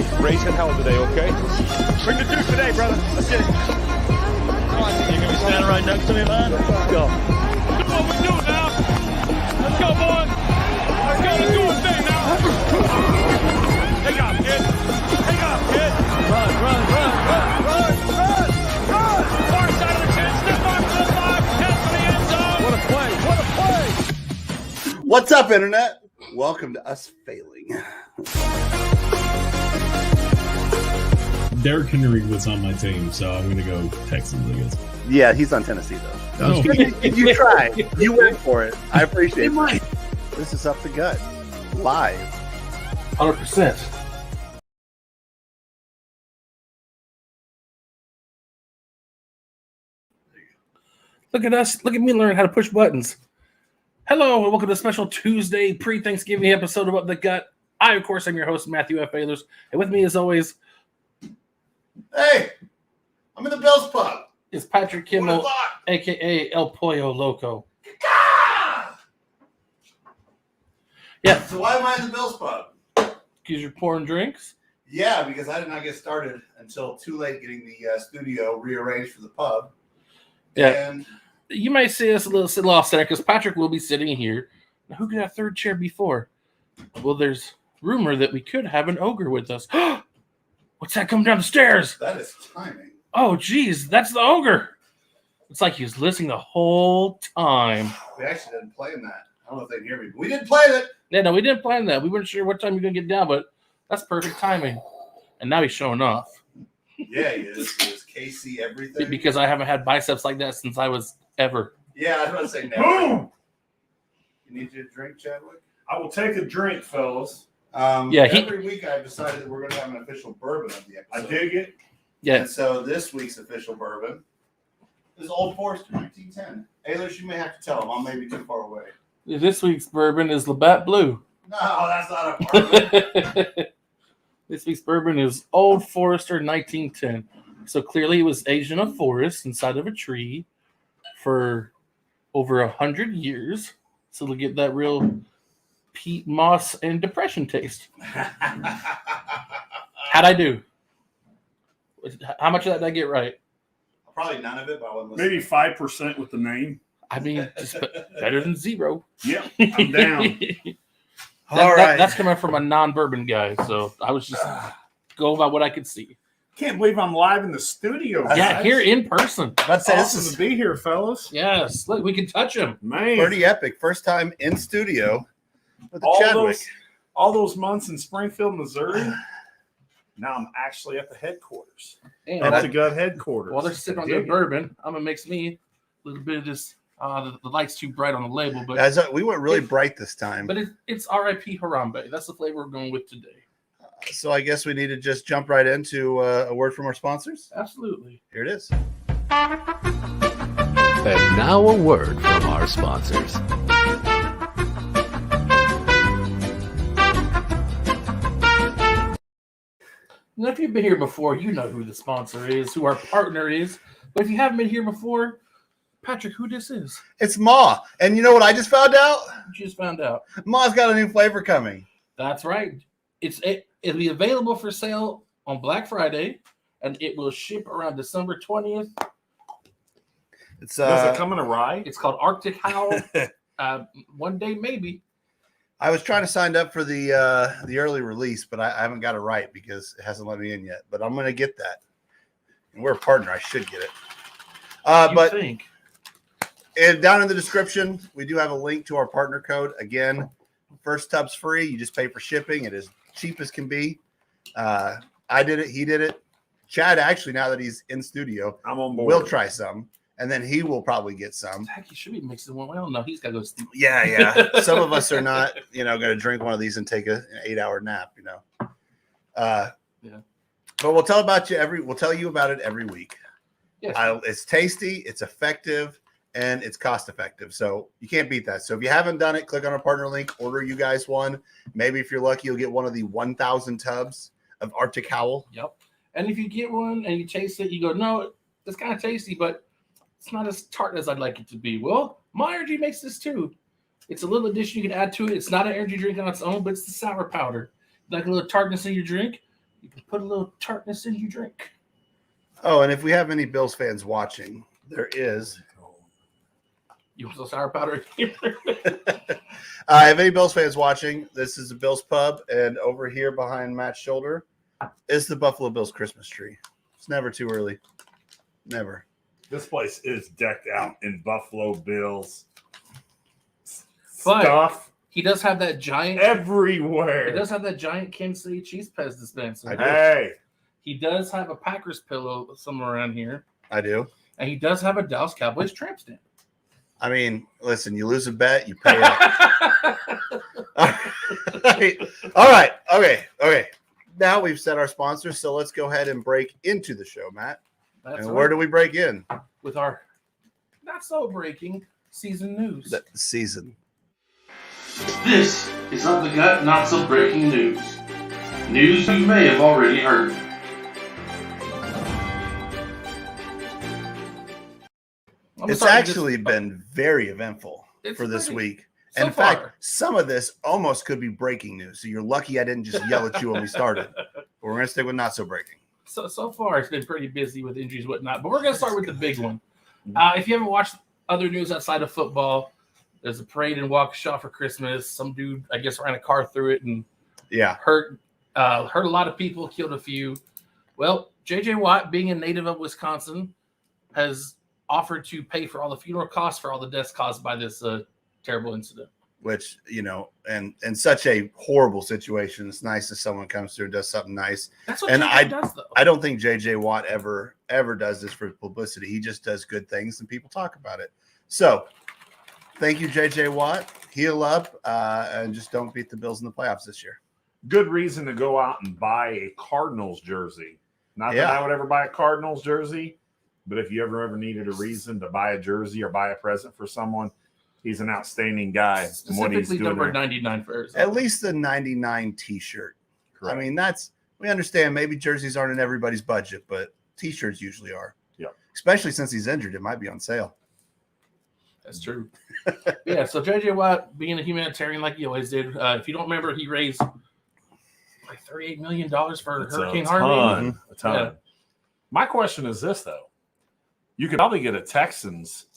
baby. Raising hell today, okay? Bring the juice today, brother. Let's get it. Come on, you gonna be standing right next to me, man? Let's go. That's what we do now. Let's go, boys. Let's go. Let's do a thing now. Take off, kid. Take off, kid. Run. Far side of the 10. Step off to the 5. Head for the end zone. What a play. What's up, Internet? Welcome to us failing. Derrick Henry was on my team, so I'm going to go Texans, I guess. Yeah, he's on Tennessee, though. Oh. You tried. You went for it. I appreciate it. This is Up the Gut. Live. 100%. Look at us. Look at me learn how to push buttons. Hello, and welcome to a special Tuesday pre-Thanksgiving episode of Up the Gut. I, of course, am your host, Matthew F. Ahlers. And with me, as always, Hey, I'm in the Bills pub. is Patrick Kimmel, a.k.a. El Pollo Loco. Yeah, So why am I in the Bills pub? because you're pouring drinks. Yeah, because I did not get started until too late getting the studio rearranged for the pub. Yeah. And You might see us a little off center because Patrick will be sitting here. Now, who could have third chair before? Well, there's rumor that we could have an ogre with us. What's that coming down the stairs? that is timing. Oh, geez, that's the ogre. It's like he was listening the whole time. We actually didn't plan that. I don't know if they can hear me, but we didn't plan it. Yeah, no, we didn't plan that. We weren't sure what time you're going to get down, but that's perfect timing. And now he's showing off Yeah, he is. He is Casey everything. because I haven't had biceps like that since I was ever. Yeah, I was about to say never. Boom! You need you a drink, Chadwick? I will take a drink, fellas. Every week I've decided that we're going to have an official bourbon of the I episode. dig it. Yeah, And so this week's official bourbon is Old Forester 1910. Aylers, you may have to tell him. I'm maybe too far away. this week's bourbon is Labatt Blue. No, that's not a bourbon. This week's bourbon is Old Forester 1910. So clearly it was aged in a forest inside of a tree for over 100 years. So to get that real peat moss and depression taste. How'd I do? How much of that did I get right? Probably none of it, but I wouldn't Maybe 5% with the name. I mean, just better than zero. Yeah, I'm down. All right. That's coming from a non-bourbon guy. So I was just going by what I could see. Can't believe I'm live in the studio. Yeah, guys. here in person. Let's say Awesome this is to be here, fellas. Yes, look, we can touch him. Man, pretty epic. First time in studio with the Chadwick. all those months in Springfield, Missouri. Now I'm actually at the headquarters. And Up the Gut headquarters. while they're sipping on Dig their it. bourbon, I'm gonna mix me a little bit of this. The light's too bright on the label, but Guys, we went really bright this time. it's R.I.P. Harambe. That's the flavor we're going with today. So I guess we need to just jump right into a word from our sponsors. Absolutely. Here it is. And now a word from our sponsors. Now, if you've been here before, you know who the sponsor is, who our partner is. But if you haven't been here before, Patrick, who this is? It's Ma. And you know what I just found out? You just found out. Ma's got a new flavor coming. That's right. It'll be available for sale on Black Friday, and it will ship around December 20th. It's Does it come in a rye? It's called Arctic Howl. One day, maybe. I was trying to sign up for the early release, but I haven't got it right because it hasn't let me in yet. But I'm going to get that. And we're a partner. I should get it. You think? And down in the description, we do have a link to our partner code. Again, first tub's free. You just pay for shipping. It is cheap as can be. I did it. He did it. Chad, actually, now that he's in studio, I'm on board. will try some. And then he will probably get some. Heck, he should be mixing one. Well, no, he's got to go sleep. Yeah. Some of us are not, going to drink one of these and take an 8-hour nap, Yeah. But we'll tell you about it every week. Yes. It's tasty, it's effective, and it's cost effective. So you can't beat that. So if you haven't done it, click on our partner link, order you guys one. Maybe if you're lucky, you'll get one of the 1,000 tubs of Arctic Howl. Yep. And if you get one and you taste it, you go, no, it's kind of tasty, but it's not as tart as I'd like it to be. Well, my energy makes this too. It's a little addition you can add to it. It's not an energy drink on its own, but it's the sour powder. Like a little tartness in your drink. You can put a little tartness in your drink. Oh, and if we have any Bills fans watching, there is. You want some sour powder? If any Bills fans watching, this is the Bills Pub, and over here behind Matt's shoulder is the Buffalo Bills Christmas tree. It's never too early. Never. This place is decked out in Buffalo Bills But stuff he does have that giant. everywhere. He does have that giant Kansas City Chiefs Pez dispenser. I do. Hey, He does have a Packers pillow somewhere around here, I do. and he does have a Dallas Cowboys tramp stamp. I mean, listen, you lose a bet, you pay up. All right. Okay. Now we've set our sponsors, so let's go ahead and break into the show, Matt. That's And where do we break in? with our not so breaking season news. The season. This is Up the Gut Not So Breaking News. News you may have already heard. It's actually been very eventful for this week. And in fact, some of this almost could be breaking news. So you're lucky I didn't just yell at you when we started. But we're going to stick with not so breaking. So far, it's been pretty busy with injuries and whatnot. But we're going to start with the big one. If you haven't watched other news outside of football, there's a parade in Waukesha for Christmas. Some dude, I guess, ran a car through it and hurt a lot of people, killed a few. Well, J.J. Watt, being a native of Wisconsin, has offered to pay for all the funeral costs for all the deaths caused by this terrible incident. Which, and in such a horrible situation, it's nice that someone comes through and does something nice. That's what JJ does, though. I don't think J.J. Watt ever does this for publicity. He just does good things and people talk about it. So thank you, J.J. Watt. Heal up and just don't beat the Bills in the playoffs this year. good reason to go out and buy a Cardinals jersey. Not that I would ever buy a Cardinals jersey, but if you ever needed a reason to buy a jersey or buy a present for someone, he's an outstanding guy. Specifically number 99 for Arizona. At least the 99 T-shirt. Correct. I mean, we understand maybe jerseys aren't in everybody's budget, but T-shirts usually are. Yeah. Especially since he's injured, it might be on sale. That's true. Yeah, so J.J. Watt, being a humanitarian like he always did, if you don't remember, he raised like $38 million for Hurricane Harvey. A ton. Yeah. My question is this, though. You could probably get a Texans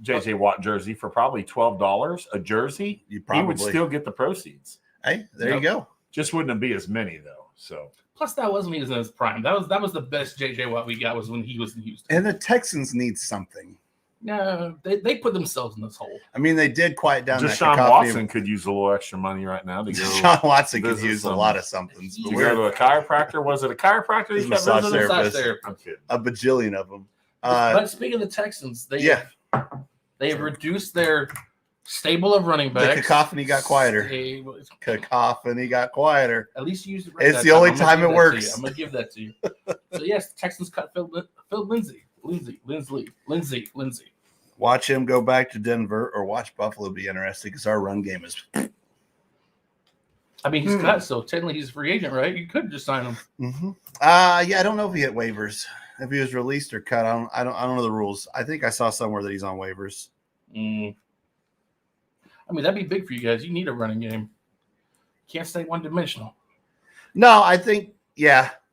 J.J. Watt jersey for probably $12 a jersey. You probably he would still get the proceeds. Hey, there you go. Just wouldn't be as many, though. So plus, that wasn't even his prime. That was the best J.J. Watt we got was when he was in Houston. And the Texans need something. No, they put themselves in this hole. I mean, they did quiet down. Just Sean Watson could use a little extra money right now to go. Sean Watson could use a lot of something. You go to a chiropractor. Was it a chiropractor? You massage therapist. I'm kidding. A bajillion of them. But speaking of the Texans, they have reduced their stable of running backs. The cacophony got quieter. Cacophony got quieter. At least you use it. It's the only time it works. I'm gonna give that to you. So yes, the Texans cut Phil Lindsay. Watch him go back to Denver or watch Buffalo be interesting because our run game is. I mean, he's cut, so technically he's a free agent, right? You could just sign him. Mm-hmm. Yeah, I don't know if he hit waivers, if he was released or cut. I don't know the rules. I think I saw somewhere that he's on waivers. I mean, that'd be big for you guys. You need a running game. Can't stay one dimensional. No, I think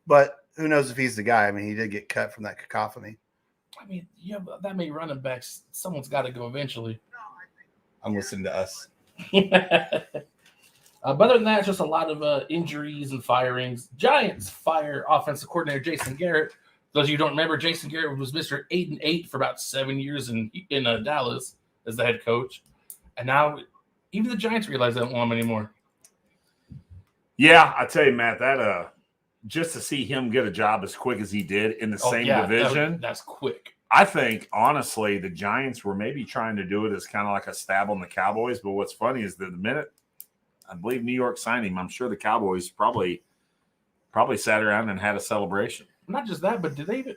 but who knows if he's the guy? I mean, he did get cut from that cacophony. I mean, that many running backs. Someone's got to go eventually. I'm listening to us. But other than that, it's just a lot of injuries and firings. Giants fire offensive coordinator Jason Garrett. Those of you who don't remember, Jason Garrett was Mr. 8-8 for about 7 years in Dallas as the head coach. And now even the Giants realize they don't want him anymore. Yeah, I tell you, Matt, that just to see him get a job as quick as he did in the same division. That's quick. I think, honestly, the Giants were maybe trying to do it as kind of like a stab on the Cowboys. But what's funny is that the minute I believe New York signed him, I'm sure the Cowboys probably sat around and had a celebration. Not just that, but did they even,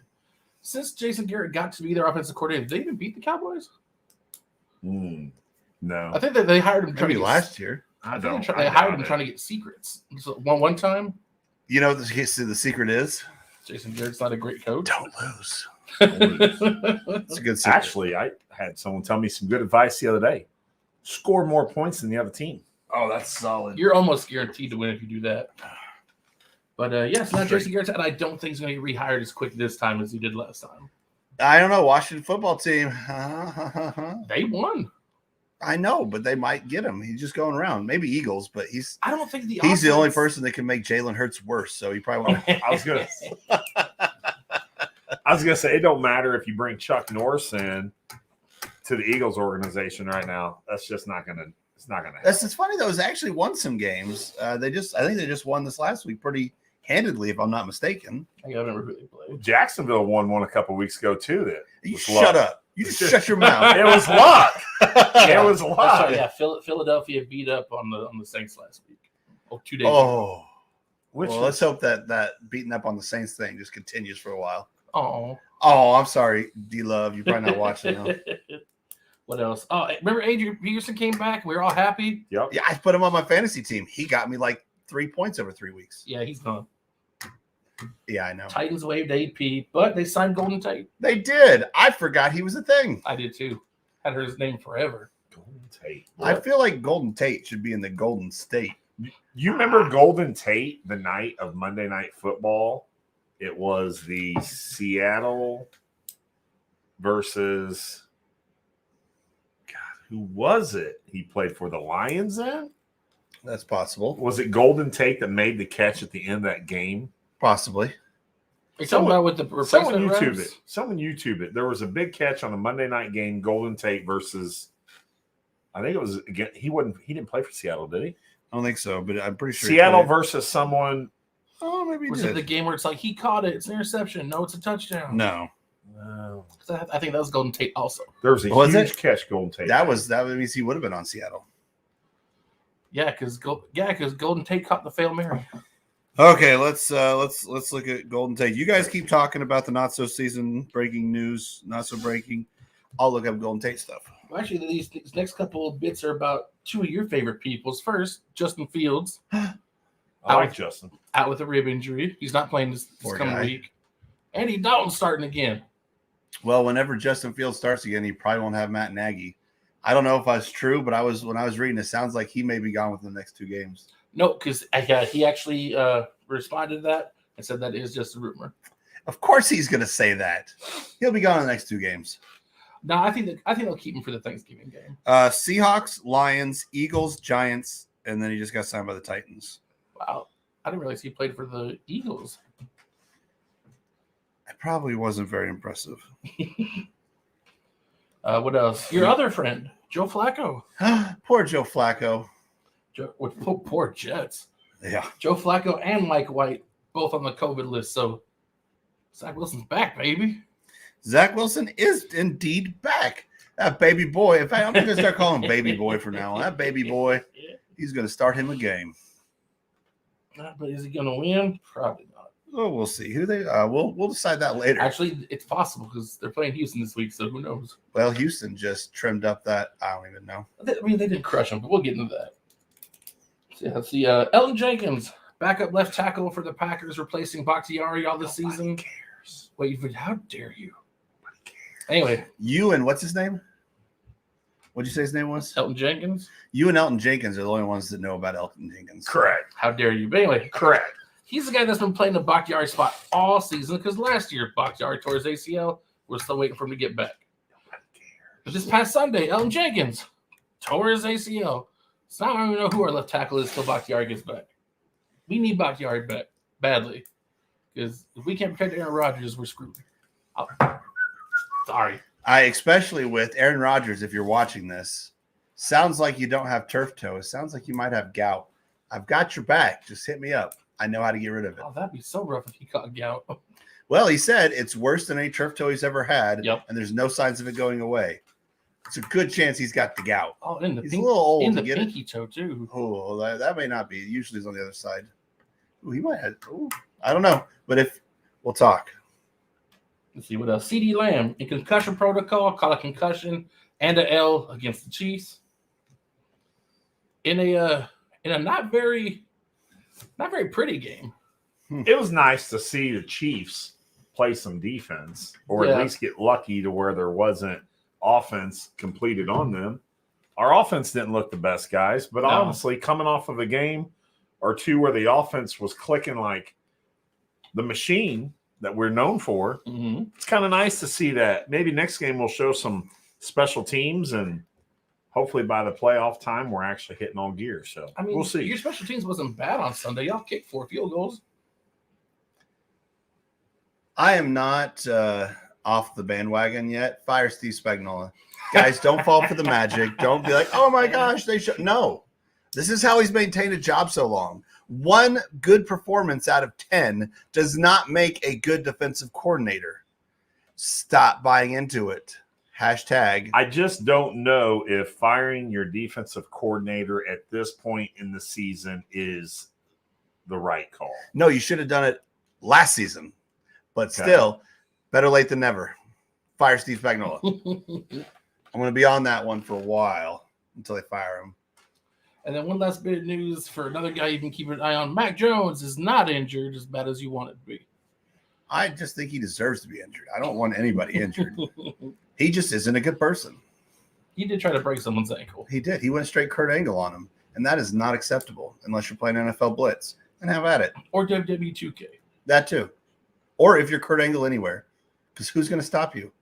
since Jason Garrett got to be their offensive coordinator, did they even beat the Cowboys? No. I think that they hired him maybe last year. They hired him trying to get secrets. So one time. You know what the secret is? Jason Garrett's not a great coach. Don't lose. It's a good secret. Actually, I had someone tell me some good advice the other day. Score more points than the other team. Oh, that's solid. You're almost guaranteed to win if you do that. But yes, not Jason Garrett. And I don't think he's going to get rehired as quick this time as he did last time. I don't know. Washington football team. They won. I know, but they might get him. He's just going around. Maybe Eagles, but I don't think he's the only person that can make Jalen Hurts worse. So he probably won't. I was gonna say it don't matter if you bring Chuck Norris in to the Eagles organization right now. That's just not gonna. It's not gonna. It's funny though. They actually won some games. I think they just won this last week pretty handedly, if I'm not mistaken. I don't remember who they played. Jacksonville won one a couple weeks ago too. That you shut up. You just shut your mouth. It was luck. It was luck. Sorry, yeah, Philadelphia beat up on the Saints last week. 2 days ago. Well, let's hope that beating up on the Saints thing just continues for a while. Oh, I'm sorry, D-Love. You're probably not watching them. What else? Oh, remember Adrian Peterson came back? We were all happy. Yep. Yeah, I put him on my fantasy team. He got me like 3 points over 3 weeks. Yeah, he's gone. Yeah, I know. Titans waived AP, but they signed Golden Tate. They did. I forgot he was a thing. I did too. Had heard his name forever. Golden Tate. I feel like Golden Tate should be in the Golden State. You remember Golden Tate the night of Monday Night Football? It was the Seattle versus who was it? He played for the Lions then? That's possible. Was it Golden Tate that made the catch at the end of that game? Possibly. Are you talking about with the Someone replacement YouTube reps? it. Someone YouTube it. There was a big catch on a Monday night game, Golden Tate versus I think it was again he didn't play for Seattle, did he? I don't think so, but I'm pretty sure Seattle versus someone. Oh, maybe he Was did. it the game where it's like he caught it, it's an interception, no, it's a touchdown? No. I think that was Golden Tate also. There was a huge catch, Golden Tate. That means he would have been on Seattle. Yeah, because Golden Tate caught the Fail Mary. Okay, let's look at Golden Tate. You guys keep talking about the not so season breaking news, not so breaking. I'll look up Golden Tate stuff. Well, actually, these next couple of bits are about two of your favorite people's. First, Justin Fields. I like Justin. Out with a rib injury. He's not playing this coming week. Andy Dalton starting again. Well, whenever Justin Fields starts again, he probably won't have Matt Nagy. I don't know if that's true, but when I was reading, it sounds like he may be gone within the next 2 games. No, because he actually responded to that and said that is just a rumor. Of course he's going to say that. He'll be gone in the next 2 games. No, I think they'll keep him for the Thanksgiving game. Seahawks, Lions, Eagles, Giants, and then he just got signed by the Titans. Wow. I didn't realize he played for the Eagles. It probably wasn't very impressive. What else? Your other friend, Joe Flacco. Poor Joe Flacco. Poor Jets. Yeah. Joe Flacco and Mike White both on the COVID list. So Zach Wilson's back, baby. Zach Wilson is indeed back. That baby boy. In fact, I'm going to start calling him baby boy from now on. That baby boy, he's going to start him a game. But is he going to win? Probably not. Oh, we'll see. Who they? We'll decide that later. Actually, it's possible because they're playing Houston this week, so who knows? Well, Houston just trimmed up that. I don't even know. I mean, they did crush them, but we'll get into that. So, let's see. Elton Jenkins, backup left tackle for the Packers, replacing Bakhtiari all this season. Cares. Wait, how dare you? Anyway, You and what's his name? What'd you say his name was? Elton Jenkins. You and Elton Jenkins are the only ones that know about Elton Jenkins. Correct. How dare you? But anyway, Correct. he's the guy that's been playing the Bakhtiari spot all season because last year Bakhtiari tore his ACL. We're still waiting for him to get back. But this past Sunday, Elton Jenkins tore his ACL. So now I don't even know who our left tackle is till Bakhtiari gets back. We need Bakhtiari back badly because if we can't protect Aaron Rodgers, we're screwed. Sorry. Especially with Aaron Rodgers, if you're watching this, sounds like you don't have turf toe. It sounds like you might have gout. I've got your back. Just hit me up. I know how to get rid of it. Oh, that'd be so rough if he caught gout. Well, he said it's worse than any turf toe he's ever had, Yep. and there's no signs of it going away. It's a good chance he's got the gout. Oh, and He's a little old in to the get it. pinky toe too. Oh, that may not be. Usually it's on the other side. Ooh, he might have. Ooh, I don't know. But if we'll talk. Let's see what else. CD Lamb in concussion protocol, caught a concussion and an L against the Chiefs. In a not very pretty game. It was nice to see the Chiefs play some defense or at least get lucky to where there wasn't offense completed on them. Our offense didn't look the best, guys, but honestly, coming off of a game or two where the offense was clicking like the machine that we're known for. Mm-hmm. It's kind of nice to see that. Maybe next game we'll show some special teams, and hopefully by the playoff time we're actually hitting all gear. So I mean, we'll see. Your special teams wasn't bad on Sunday. Y'all kicked 4 field goals. I am not off the bandwagon yet. Fire Steve Spagnuolo. Guys, don't fall for the magic. Don't be like, oh my gosh, they should. No. This is how he's maintained a job so long. One good performance out of 10 does not make a good defensive coordinator. Stop buying into it. Hashtag. I just don't know if firing your defensive coordinator at this point in the season is the right call. No, you should have done it last season. But still, better late than never. Fire Steve Spagnuolo. I'm going to be on that one for a while until they fire him. And then one last bit of news for another guy you can keep an eye on. Mac Jones is not injured as bad as you want it to be. I just think he deserves to be injured. I don't want anybody injured. He just isn't a good person. He did try to break someone's ankle. He did. He went straight Kurt Angle on him. And that is not acceptable unless you're playing NFL Blitz. And have at it. Or WWE 2K. That too. Or if you're Kurt Angle anywhere. Because who's going to stop you?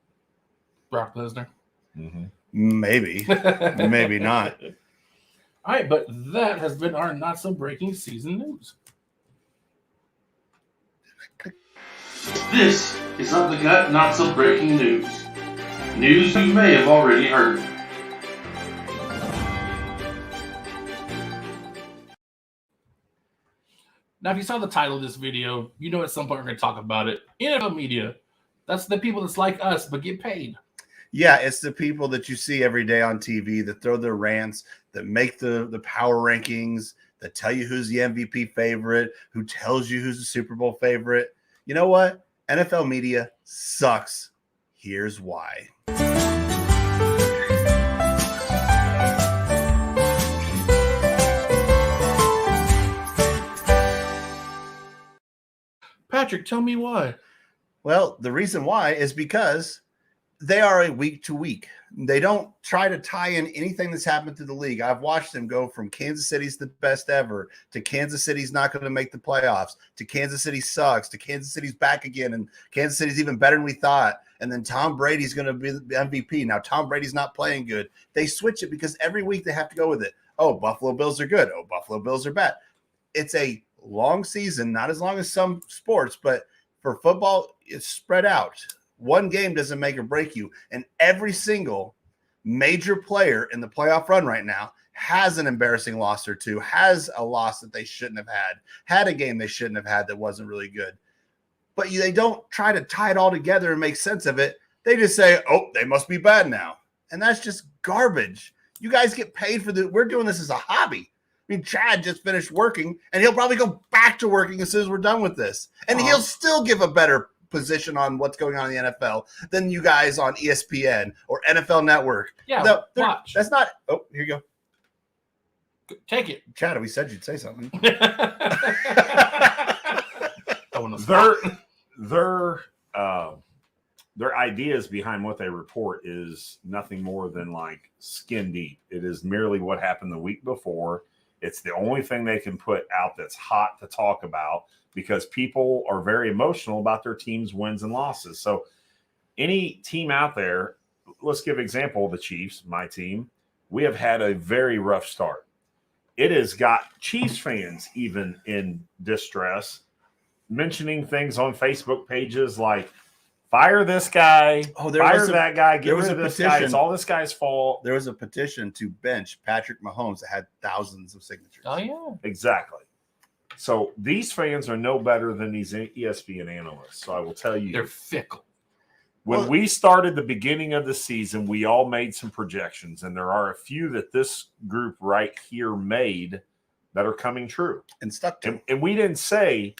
Brock Lesnar. Mm-hmm. Maybe. Maybe not. All right, but that has been our not-so-breaking season news. This is Up the Gut Not-So-Breaking News. News you may have already heard. Now, if you saw the title of this video, you know at some point we're going to talk about it. NFL media. That's the people that's like us but get paid. Yeah, it's the people that you see every day on TV that throw their rants, that make the power rankings, that tell you who's the MVP favorite, who tells you who's the Super Bowl favorite. You know what? NFL media sucks. Here's why. Patrick, tell me why. Well, the reason why is because they are a week to week. They don't try to tie in anything that's happened to the league. I've watched them go from Kansas City's the best ever to Kansas City's not going to make the playoffs to Kansas City sucks to Kansas City's back again and Kansas City's even better than we thought. And then Tom Brady's going to be the MVP. Now, Tom Brady's not playing good. They switch it because every week they have to go with it. Oh, Buffalo Bills are good. Oh, Buffalo Bills are bad. It's a long season, not as long as some sports, but for football, it's spread out. One game doesn't make or break you. And every single major player in the playoff run right now has an embarrassing loss or two, has a loss that they shouldn't have had a game they shouldn't have had that wasn't really good. But they don't try to tie it all together and make sense of it. They just say, oh, they must be bad now. And that's just garbage. You guys get paid for we're doing this as a hobby. I mean, Chad just finished working, and he'll probably go back to working as soon as we're done with this. And he'll still give a better position on what's going on in the NFL than you guys on ESPN or NFL Network. Yeah, watch. That's not. Oh, here you go. Take it. Chad, we said you'd say something. Their ideas behind what they report is nothing more than like skin deep. It is merely what happened the week before. It's the only thing they can put out that's hot to talk about because people are very emotional about their team's wins and losses. So any team out there, let's give example, the Chiefs, my team, we have had a very rough start. It has got Chiefs fans even in distress, mentioning things on Facebook pages like, fire this guy, fire that guy, get rid of this guy. It's all this guy's fault. There was a petition to bench Patrick Mahomes that had thousands of signatures. Oh, yeah. Exactly. So these fans are no better than these ESPN analysts. So I will tell you. They're fickle. When we started the beginning of the season, we all made some projections, and there are a few that this group right here made that are coming true. And stuck to. And we didn't say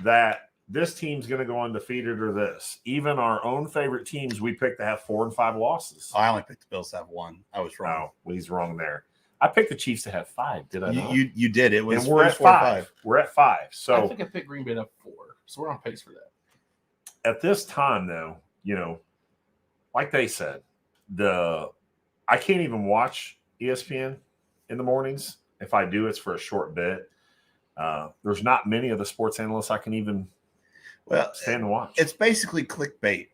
that this team's going to go undefeated or this. Even our own favorite teams, we picked to have 4 and 5 losses. I only picked the Bills to have 1. I was wrong. No, well, he's wrong there. I picked the Chiefs to have 5. Did I not? You did. It was and we're at 5. We're at 5. So I think I picked Green Bay to have 4. So we're on pace for that. At this time, though, like they said, I can't even watch ESPN in the mornings. If I do, it's for a short bit. There's not many of the sports analysts I can even stand and watch. It's basically clickbait,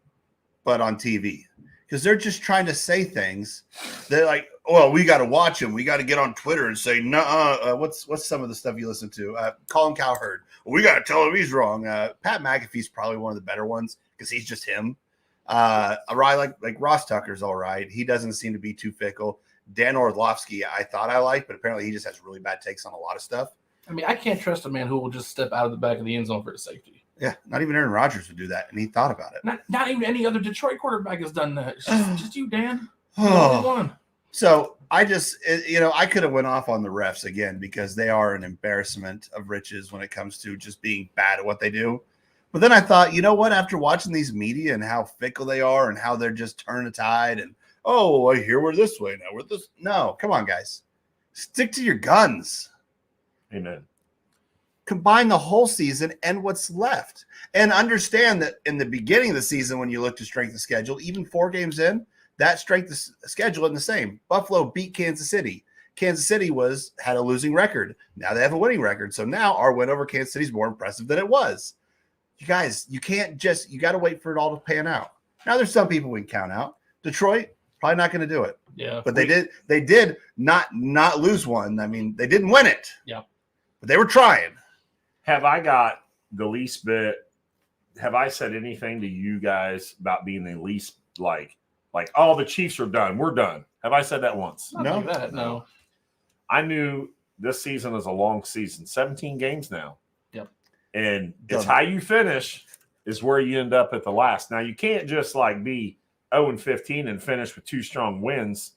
but on TV, because they're just trying to say things. They're like, "Oh, we got to watch him. We got to get on Twitter and say, no, what's some of the stuff you listen to? Colin Cowherd. We got to tell him he's wrong. Pat McAfee's probably one of the better ones because he's just him. Like Ross Tucker's all right. He doesn't seem to be too fickle. Dan Orlovsky, I thought I liked, but apparently he just has really bad takes on a lot of stuff. I mean, I can't trust a man who will just step out of the back of the end zone for a safety. Yeah, not even Aaron Rodgers would do that, and he thought about it. Not even any other Detroit quarterback has done that. It's just you, Dan. So I just, I could have went off on the refs again because they are an embarrassment of riches when it comes to just being bad at what they do. But then I thought, you know what? After watching these media and how fickle they are and how they're just turn a tide and, oh, I hear we're this way now. We're this. No, come on, guys. Stick to your guns. Amen. Combine the whole season and what's left. And understand that in the beginning of the season, when you look to strength of schedule, even 4 games in, that strength of schedule isn't the same. Buffalo beat Kansas City. Kansas City had a losing record. Now they have a winning record. So now our win over Kansas City is more impressive than it was. You guys, you can't just – you got to wait for it all to pan out. Now there's some people we can count out. Detroit, probably not going to do it. Yeah. But they did not lose one. I mean, they didn't win it. Yeah. But they were trying. Have I got the least bit – have I said anything to you guys about being the least like, oh, the Chiefs are done. We're done. Have I said that once? Not like that, no. I knew this season is a long season, 17 games now. Yep. And it's how you finish is where you end up at the last. Now, you can't just be 0-15 and finish with 2 strong wins.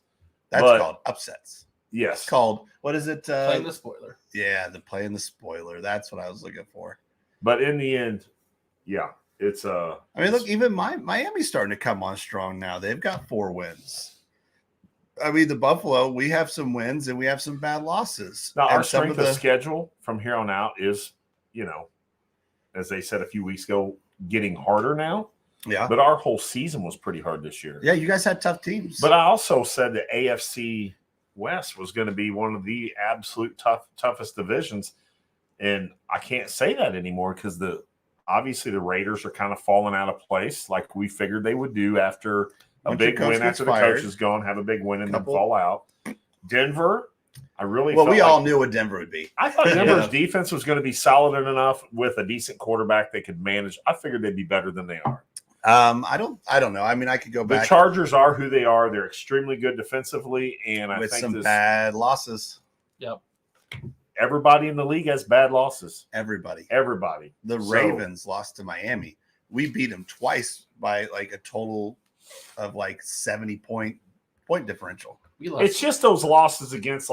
That's called upsets. Yes. It's called, what is it? Playing the spoiler. Yeah, playing the spoiler. That's what I was looking for. But in the end, yeah, it's I mean, look, even Miami's starting to come on strong now. They've got 4 wins. I mean, the Buffalo, we have some wins and we have some bad losses. Now, our strength of schedule from here on out is, as they said a few weeks ago, getting harder now. Yeah. But our whole season was pretty hard this year. Yeah, you guys had tough teams. But I also said that AFC West was going to be one of the absolute toughest divisions. And I can't say that anymore because obviously the Raiders are kind of falling out of place like we figured they would do after a big win after the coach is gone, have a big win and then fall out. Denver, I really we all knew what Denver would be. I thought Denver's defense was going to be solid enough with a decent quarterback they could manage. I figured they'd be better than they are. I don't know. I mean, I could go back. The Chargers are who they are. They're extremely good defensively, and I with think some bad losses. Yep. Everybody in the league has bad losses. Everybody. The Ravens lost to Miami. We beat them twice by a total of 70 point differential. It's just those losses against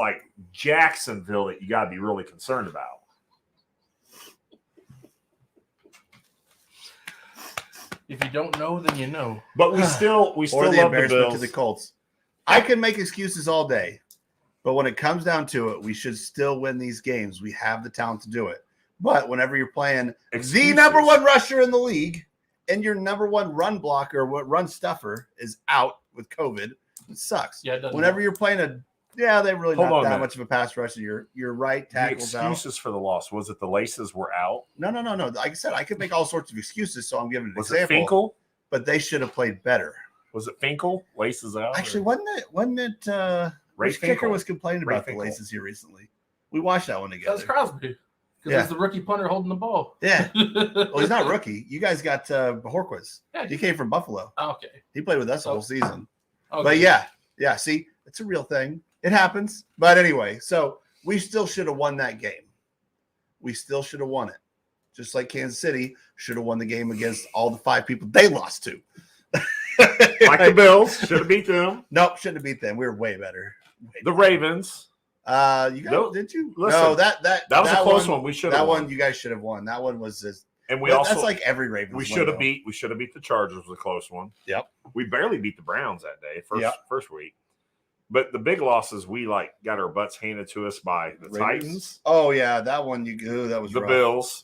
Jacksonville that you got to be really concerned about. If you don't know, then you know. But we still or the love the embarrassment Bills. to the Colts. I can make excuses all day, but when it comes down to it, we should still win these games. We have the talent to do it. But whenever you're playing the number 1 rusher in the league and your number 1 run blocker, run stuffer is out with COVID, it sucks. Yeah, it doesn't whenever you're playing they really not that minute. much of a pass rusher. Your right tackle's the out. excuses for the loss, was it the laces were out? No. Like I said, I could make all sorts of excuses, so I'm giving an Was example. it Finkel? But they should have played better. Was it Finkel? Laces out? Actually, wasn't it which kicker was complaining about the laces here recently? We watched that one together. That was Crosby. Because he's the rookie punter holding the ball. Yeah. Well, he's not rookie. You guys got Horquist. Yeah. He came from Buffalo. Oh, okay. He played with us the whole season. Okay. But yeah. See, it's a real thing. It happens. But anyway, so we still should have won that game. We still should have won it. Just like Kansas City should have won the game against all the 5 people they lost to. Like the Bills. Should have beat them. Nope, shouldn't have beat them. We were way better. The Ravens. You guys did you? Listen, no, that was a close one. We should have won. That one you guys should have won. That one was just and that's like every Ravens. We should have beat the Chargers was a close one. Yep. We barely beat the Browns that day, first week. But the big losses we got our butts handed to us by the Raiders. Titans. Oh yeah, that one that was the rough. Bills.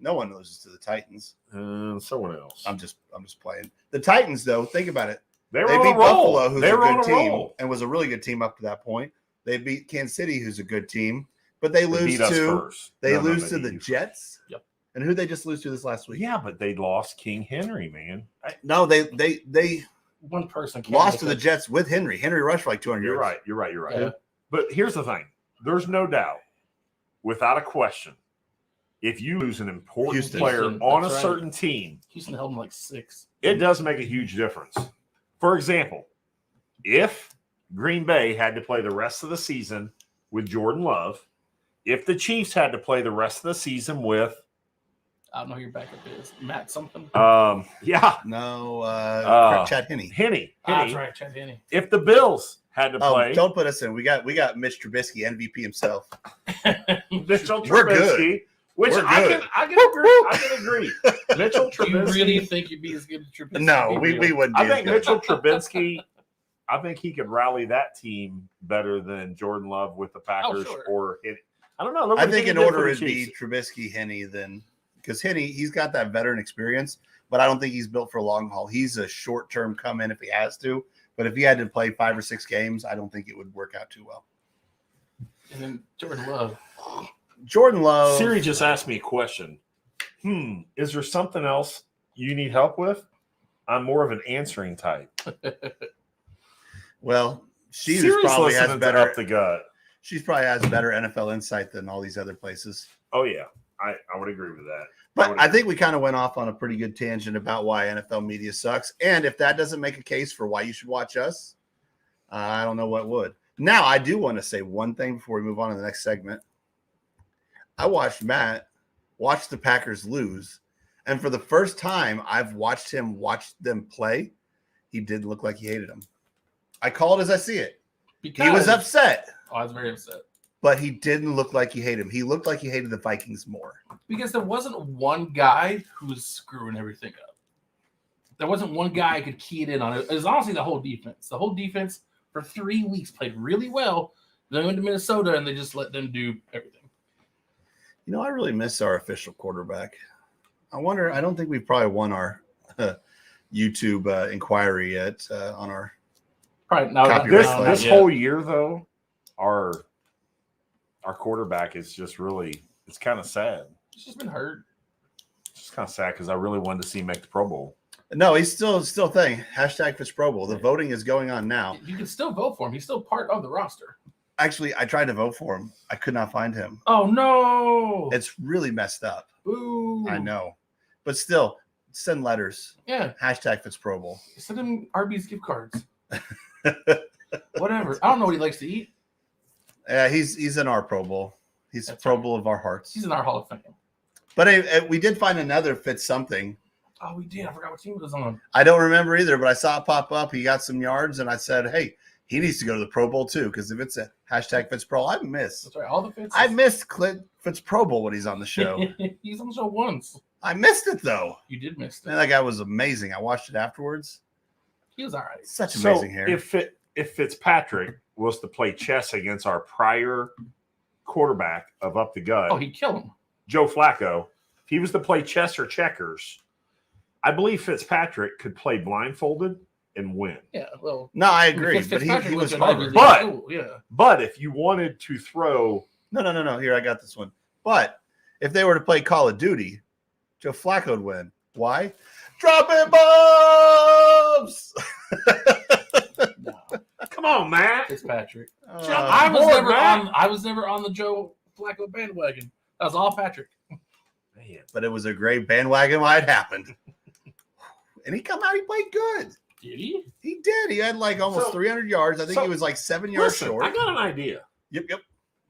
No one loses to the Titans. Someone else. I'm just playing. The Titans though, think about it. They beat Buffalo, who's a a good team, roll. and was a really good team up to that point. They beat Kansas City, who's a good team. But they They lose beat us to first. they No, lose to beat the you. Jets. Yep. And who they just lose to this last week? Yeah, but they lost King Henry, man. No, they One person can't lost make to the it. Jets with Henry. Henry rushed for like 200 You're yards. right. You're right. You're right. Yeah. But here's the thing. There's no doubt, without a question, if you lose an important Houston. player Houston, on a that's right. certain team, Houston held him like 6. it does make a huge difference. For example, if Green Bay had to play the rest of the season with Jordan Love, if the Chiefs had to play the rest of the season with, I don't know who your backup is. Matt something. yeah, No, Chad Henne. Henny. That's right, Chad Henne. If the Bills had to Oh, play, don't put us in. We got Mitch Trubisky, MVP himself. Mitchell We're good. Trubisky, which We're I good. can agree. Mitchell Do you Trubisky. really think you'd be as good as Trubisky? No, Be we real. wouldn't. Be I think as good. Mitchell Trubisky. I think he could rally that team better than Jordan Love with the Packers sure. or Henny. I don't know. I think in order it'd it'd be Trubisky, Henne, then because Henne, he's got that veteran experience, but I don't think he's built for a long haul. He's a short term come in if he has to, but if he had to play 5 or 6 games, I don't think it would work out too well. And then Jordan Love. Jordan Love. Siri just asked me a question. Is there something else you need help with? I'm more of an answering type. Well, she Siri's probably has listening to better. Up the Gut. She's probably has better NFL insight than all these other places. Oh yeah, I would agree with that. But I think we kind of went off on a pretty good tangent about why NFL media sucks. And if that doesn't make a case for why you should watch us, I don't know what would. Now, I do want to say one thing before we move on to the next segment. I watched Matt watch the Packers lose. And for the first time I've watched him watch them play, he didn't look like he hated them. I call it as I see it. He was upset, Oh, I was very upset. but he didn't look like he hated him. He looked like he hated the Vikings more. Because there wasn't one guy who was screwing everything up. There wasn't one guy I could key it in on. It was honestly the whole defense. The whole defense for 3 weeks played really well. Then they went to Minnesota and they just let them do everything. You know, I really miss our official quarterback. I wonder, I don't think we've probably won our YouTube inquiry yet on our Right now, Copyright This yeah. whole year though, our quarterback is just really, it's kind of sad. He's just been hurt. It's just kind of sad because I really wanted to see him make the Pro Bowl. No, he's still thing. Hashtag Fitz Pro Bowl. The voting is going on now. You can still vote for him. He's still part of the roster. Actually, I tried to vote for him. I could not find him. Oh no! It's really messed up. Boo! I know. But still, send letters. Yeah, Hashtag Fitz Pro Bowl. send him Arby's gift cards. Whatever. I don't know what he likes to eat. Yeah, he's in our Pro Bowl. He's That's Pro right. Bowl of our hearts. He's in our Hall of Fame. But we did find another Fitz something. Oh, we did. I forgot what team it was on. I don't remember either, but I saw it pop up. He got some yards, and I said, hey, he needs to go to the Pro Bowl too, because if it's a hashtag Fitz Pro, I miss. That's right. All the Fitz. I missed Clint Fitz Pro Bowl when he's on the show. He's on the show once. I missed it though. You did miss it. Man, that guy was amazing. I watched it afterwards. He was all right. Such So amazing hair. if Fitzpatrick was to play chess against our prior quarterback of Up the Gut, Oh, he'd kill him. Joe Flacco, if he was to play chess or checkers, I believe Fitzpatrick could play blindfolded and win. Yeah. Well, No, I agree, Fitz- but he Fitzpatrick was went to Ivy hard. League But- school, yeah. But if you wanted to throw, No. Here, I got this one. But if they were to play Call of Duty, Joe Flacco would win. Why? Dropping bombs. No, come on, man. Fitzpatrick. Uh, I was bored, never Matt. on. I was never on the Joe Flacco bandwagon. That was all Patrick. Man, but it was a great bandwagon why it happened. And he come out, he played good. Did he? He did. He had like almost So- 300 yards. I think so- he was like 7 yards listen, short. I got an idea. Yep.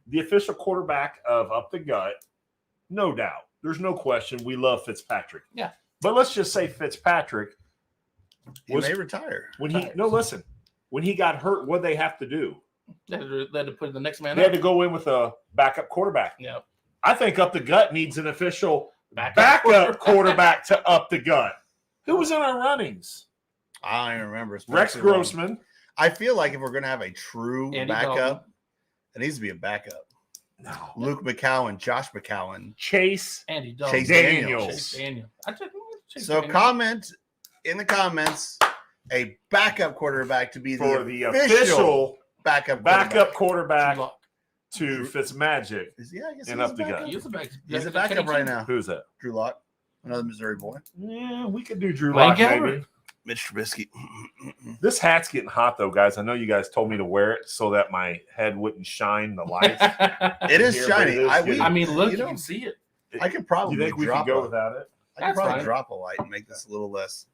The official quarterback of Up the Gut, no doubt. There's no question. We love Fitzpatrick. Yeah. But let's just say Fitzpatrick He was may retire. when he listen. When he got hurt, what they have to do? They had to put the next man They had up. to go in with a backup quarterback. Yeah. I think Up the Gut needs an official Backup backup quarterback to Up the Gut. Who was in our runnings? I don't even remember. Rex especially when- Grossman. I feel like if we're going to have a true Andy backup, Dalton. it needs to be a backup. No. Luke McCowan, Josh McCowan. Chase. Andy Dalton. Chase Daniels. Chase Daniel. I took Chase So Daniel. comment in the comments a backup quarterback to be For the the official official backup backup quarterback Luck. to Fitzmagic I guess and he's up the gut. He is a back. He's a backup right now. Who's that? Drew Lock, another Missouri boy. Yeah, we could do Drew Blaine Lock Gabbert. maybe. Mitch Trubisky. This hat's getting hot though, guys. I know you guys told me to wear it so that my head wouldn't shine the lights. It is Here, shiny. but it is I mean, look, You you know, can see it. I could probably You think we drop could go a- without it? I could That's probably fine. drop a light and make this a little less.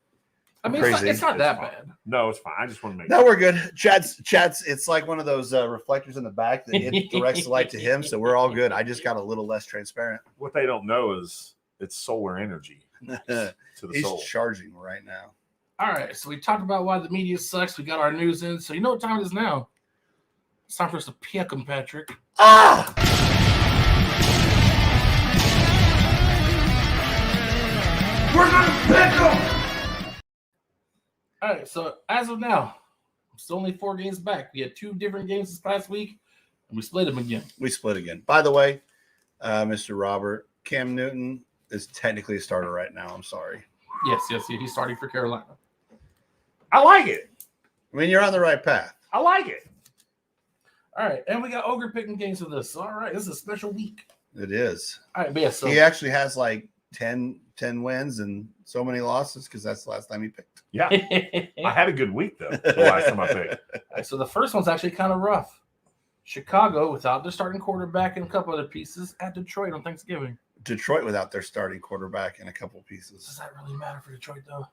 I mean, Crazy. it's not that fine. bad. No, it's fine. I just want to make No, we're good. Chad's. It's like one of those reflectors in the back that it directs the light to him, so we're all good. I just got a little less transparent. What they don't know is it's solar energy to the He's soul. charging right now. All right, so we talked about why the media sucks. We got our news in. So you know what time it is now? It's time for us to pick them, Patrick. Ah! We're gonna pick him. All right, so as of now, it's only 4 games back. We had 2 different games this past week, and we split them again. We split again. By the way, Mr. Robert, Cam Newton is technically a starter right now. I'm sorry. Yes, he's starting for Carolina. I like it. I mean, you're on the right path. I like it. All right, and we got Ogre picking games for this. All right, this is a special week. It is. All right, but yeah, so He actually has like 10 wins and so many losses because that's the last time he picked. Yeah. I had a good week though. The last time I picked. All right, so the first one's actually kind of rough. Chicago without their starting quarterback and a couple other pieces at Detroit on Thanksgiving. Detroit without their starting quarterback and a couple Does pieces. that really matter for Detroit though?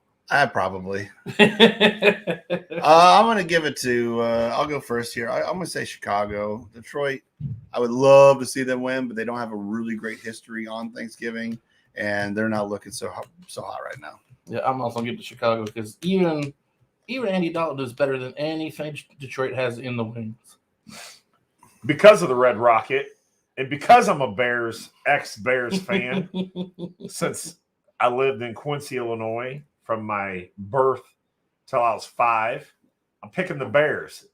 Probably. I'm going to give it to, I'll go first here. I'm going to say Chicago. Detroit, I would love to see them win, but they don't have a really great history on Thanksgiving, and they're not looking so hot right now. Yeah, I'm also gonna give it to Chicago because even Andy Dalton is better than anything Detroit has in the wings. Because of the Red Rocket, and because I'm a ex-Bears fan, since I lived in Quincy, Illinois from my birth till I was 5, I'm picking the Bears.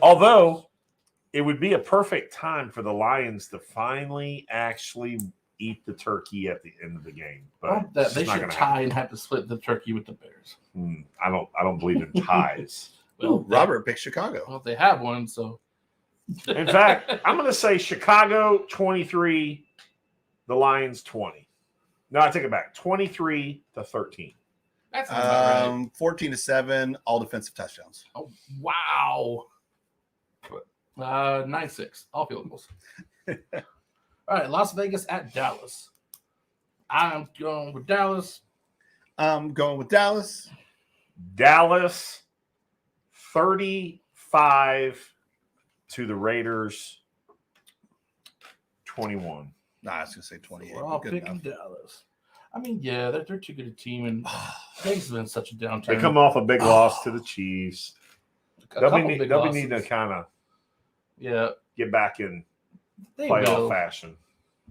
Although it would be a perfect time for the Lions to finally actually eat the turkey at the end of the game. But that it's they not should gonna tie happen. and have to split the turkey with the Bears. I don't believe in ties. Well, Robert picked Chicago. Well, they have one, so In fact, I'm going to say Chicago 23, the Lions 20. No, I take it back. 23-13. that's not about right. 14-7, all defensive touchdowns. Oh, wow. 9-6, all field goals. All right, Las Vegas at Dallas. I'm going with Dallas. I'm going with Dallas. Dallas 35 to the Raiders 21. Nah, I was going to say 28. We're all Good picking enough. Dallas. I mean, yeah, they're too good a team, and Vegas has been such a downturn. They come off a big loss to the Chiefs. A They'll couple be big needing to losses. kind of Yeah, get back in they playoff will. fashion.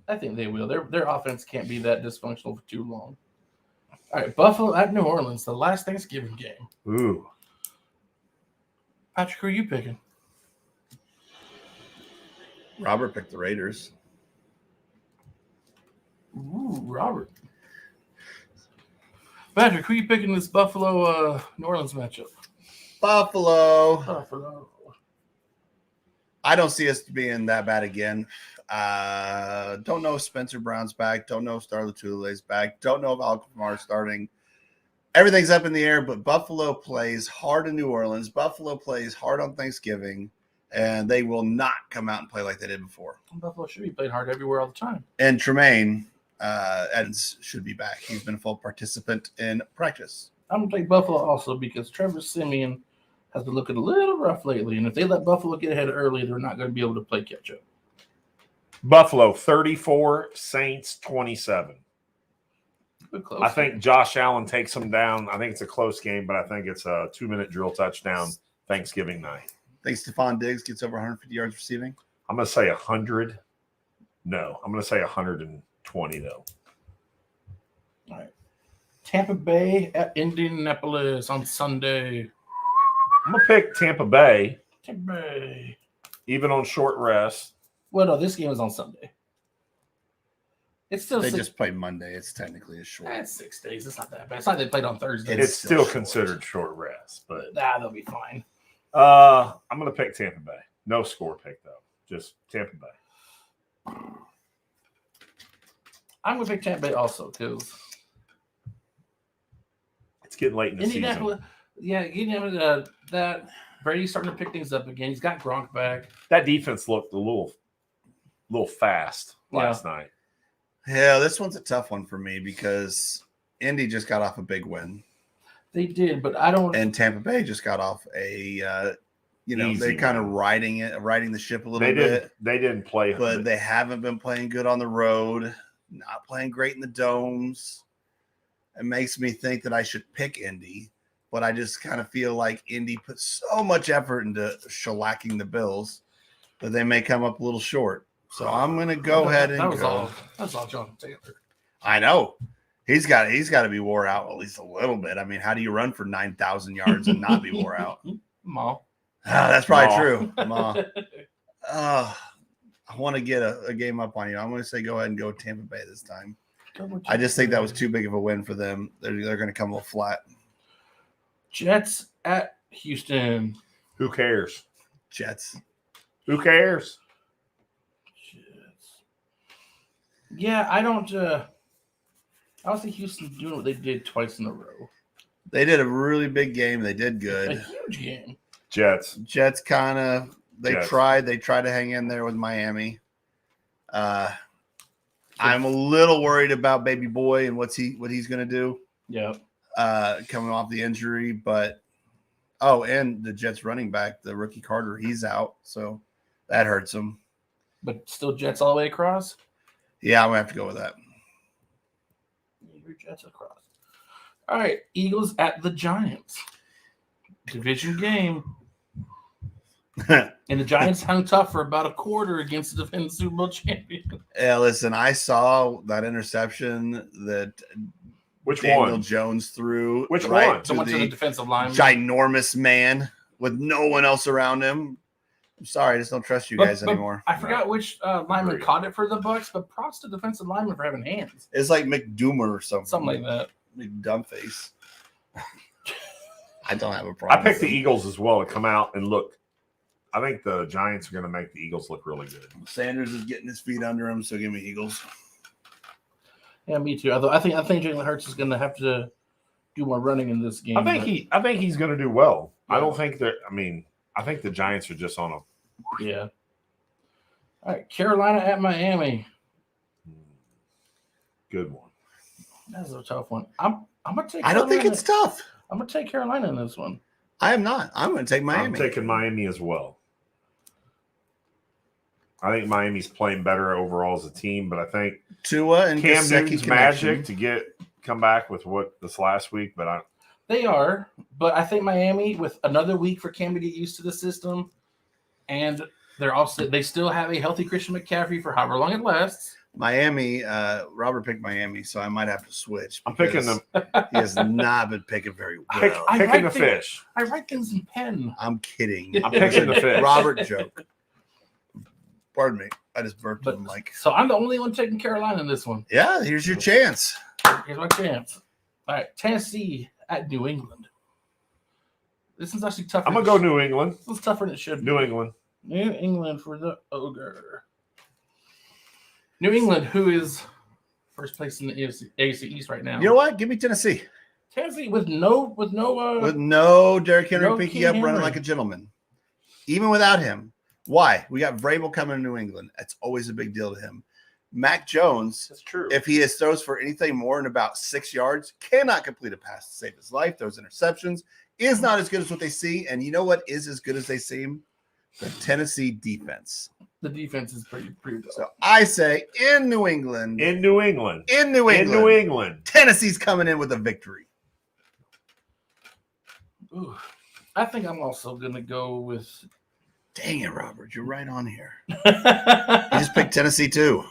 I think they will. Their offense can't be that dysfunctional for too long. All right, Buffalo at New Orleans, the last Thanksgiving game. Ooh. Patrick, who are you picking? Robert picked the Raiders. Ooh, Robert. Patrick, who are you picking in this Buffalo New Orleans matchup? Buffalo. Buffalo. I don't see us being that bad again. Don't know if Spencer Brown's back. Don't know if Star Latule's back. Don't know if Alcamar's starting. Everything's up in the air, but Buffalo plays hard in New Orleans. Buffalo plays hard on Thanksgiving, and they will not come out and play like they did before. Buffalo should be playing hard everywhere all the time. And Tremaine Edmonds should be back. He's been a full participant in practice. I'm going to take Buffalo also because Trevor Siemian has been looking a little rough lately, and if they let Buffalo get ahead early, they're not going to be able to play catch-up. Buffalo 34, Saints 27. Good close. I think Josh Allen takes them down. I think it's a close game, but I think it's a 2-minute drill touchdown Thanksgiving night. Think Stephon Diggs gets over 150 yards receiving? I'm going to say 100. No, I'm going to say 120, though. All right. Tampa Bay at Indianapolis on Sunday. I'm going to pick Tampa Bay, Tampa Bay. even on short rest. Well, no, this game is on Sunday. It's still They 6 just play Monday. It's technically a short. It's 6 days. It's not that bad. It's not like they played on Thursday. It's It's still still short. considered short rest, but They'll be fine. I'm going to pick Tampa Bay. No score pick, though. Just Tampa Bay. I'm going to pick Tampa Bay also because It's getting late in the Indianapolis. season. Yeah, Indianapolis. That Brady's starting to pick things up again. He's got Gronk back. That defense looked a little fast last night. Yeah, this one's a tough one for me because Indy just got off a big win. They did, but I don't. And Tampa Bay just got off a, Easy they're kind of win. riding the ship a little bit. They didn't play, But they haven't been playing good on the road, not playing great in the domes. It makes me think that I should pick Indy, but I just kind of feel like Indy put so much effort into shellacking the Bills that they may come up a little short. So I'm going to go ahead and go. That was all Jonathan Taylor. I know. He's got to be wore out at least a little bit. I mean, how do you run for 9,000 yards and not be wore out? Ma. That's probably Ma. true. Ma. I want to get a game up on you. I'm going to say go ahead and go Tampa Bay this time. I just think that was too big of a win for them. They're going to come a little flat. Jets at Houston. Who cares? Jets. Who cares? Jets. Yeah, I don't. I don't think Houston's doing what they did twice in a row. They did a really big game. They did A good. huge game. Jets kind of Jets. tried. They tried to hang in there with Miami. I'm a little worried about baby boy and what he's going to do. Yeah. Coming off the injury, but and the Jets running back, the rookie Carter, he's out, so that hurts him. But still Jets all the way across? Yeah, I'm gonna have to go with that. Your Jets across. All right, Eagles at the Giants. Division game. And the Giants hung tough for about a quarter against the defending Super Bowl champion. Yeah, listen, I saw that interception that Which Daniel one? Jones threw. Which right one? to Someone to the the defensive line. ginormous man with no one else around him. I'm sorry, I just don't trust you guys anymore. I forgot which lineman Agreed. caught it for the Bucks, but props to defensive lineman for having hands. It's like McDoomer or something. Something like that. McDumbface. I don't have a I problem. picked the with him. Eagles as well to come out and look. I think the Giants are going to make the Eagles look really good. Sanders is getting his feet under him, so give me Eagles. Yeah, me too. Although I think Jalen Hurts is going to have to do more running in this game. I think he's going to do well. I don't think that. I mean, I think the Giants are just on a. Yeah. All right, Carolina at Miami. Good one. That's a tough one. I'm gonna take. I don't think Carolina. it's tough. I'm gonna take Carolina in this one. I am not. I'm going to take Miami. I'm taking Miami as well. I think Miami's playing better overall as a team, but I think Tua and Cam Gesicki Newton's connection. magic to come back with what this last week, but They are, but I think Miami with another week for Cam to get used to the system, and they still have a healthy Christian McCaffrey for however long it lasts. Miami, Robert picked Miami, so I might have to switch. I'm picking because them. He has not been picking very well. Picking the fish. I write things in pen. I'm kidding. I'm picking the fish. Robert joke. Pardon me. I just burped But him like. so I'm the only one taking Carolina in this one. Yeah, here's your chance. Here's my chance. All right, Tennessee at New England. This is actually tougher. I'm going to go New England. This is tougher than it should be. New England. New England for the Ogre. New England, who is first place in the AFC East right now. You know what? Give me Tennessee. Tennessee with no With no Derrick Henry no picking King up, running Henry. like a gentleman. Even without him. Why? We got Vrabel coming to New England. That's always a big deal to him. Mac Jones, That's true. if he throws for anything more than about 6 yards, cannot complete a pass to save his life. Those interceptions is not as good as what they see. And you know what is as good as they seem? The Tennessee defense. The defense is pretty good. So I say in New England. In New England. In New England. In New England. Tennessee's coming in with a victory. Ooh, I think I'm also going to go with. Dang it, Robert. You're right on here. You I just picked Tennessee too.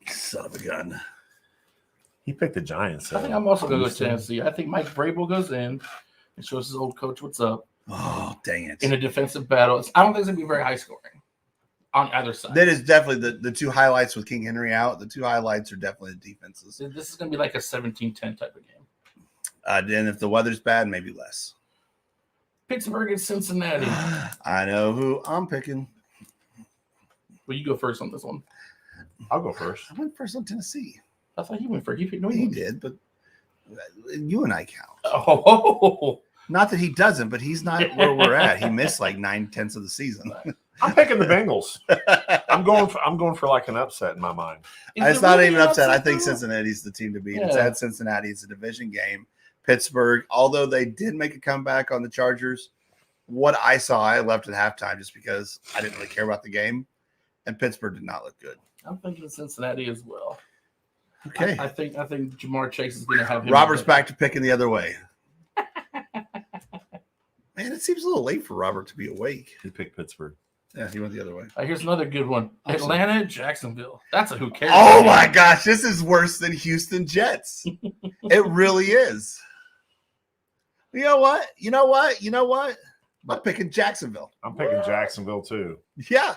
Son of a gun. He picked the Giants. So. think I'm also going to go with Tennessee. I think Mike Vrabel goes in and shows his old coach what's up Oh, dang it. in a defensive battle. I don't think it's going to be very high scoring on either side. That is definitely the two highlights with King Henry out. The two highlights are definitely the defenses. This is going to be like a 17-10 type of game. And if the weather's bad, maybe less. Pittsburgh and Cincinnati. I know who I'm picking. Well, you go first on this one. I'll go first. I went first on Tennessee. I thought he went first. He picked New He England. did, but you and I count. Oh, Not that he doesn't, but he's not where we're at. He missed like 9/10 of the season. I'm picking the Bengals. I'm going for like an upset in my mind. It's not even upset. I think Cincinnati's the team to beat. It's Yeah. at Cincinnati. It's a division game. Pittsburgh, although they did make a comeback on the Chargers, what I saw, I left at halftime just because I didn't really care about the game, and Pittsburgh did not look good. I'm thinking Cincinnati as well. Okay. I think Jamar Chase is going to have him. Robert's back to picking the other way. Man, it seems a little late for Robert to be awake. He picked Pittsburgh. Yeah, he went the other way. Here's another good one. Awesome. Atlanta, Jacksonville. That's a who cares. Oh my gosh, this is worse than Houston Jets. It really is. You know what? I'm picking Jacksonville. I'm picking Jacksonville too. Yeah.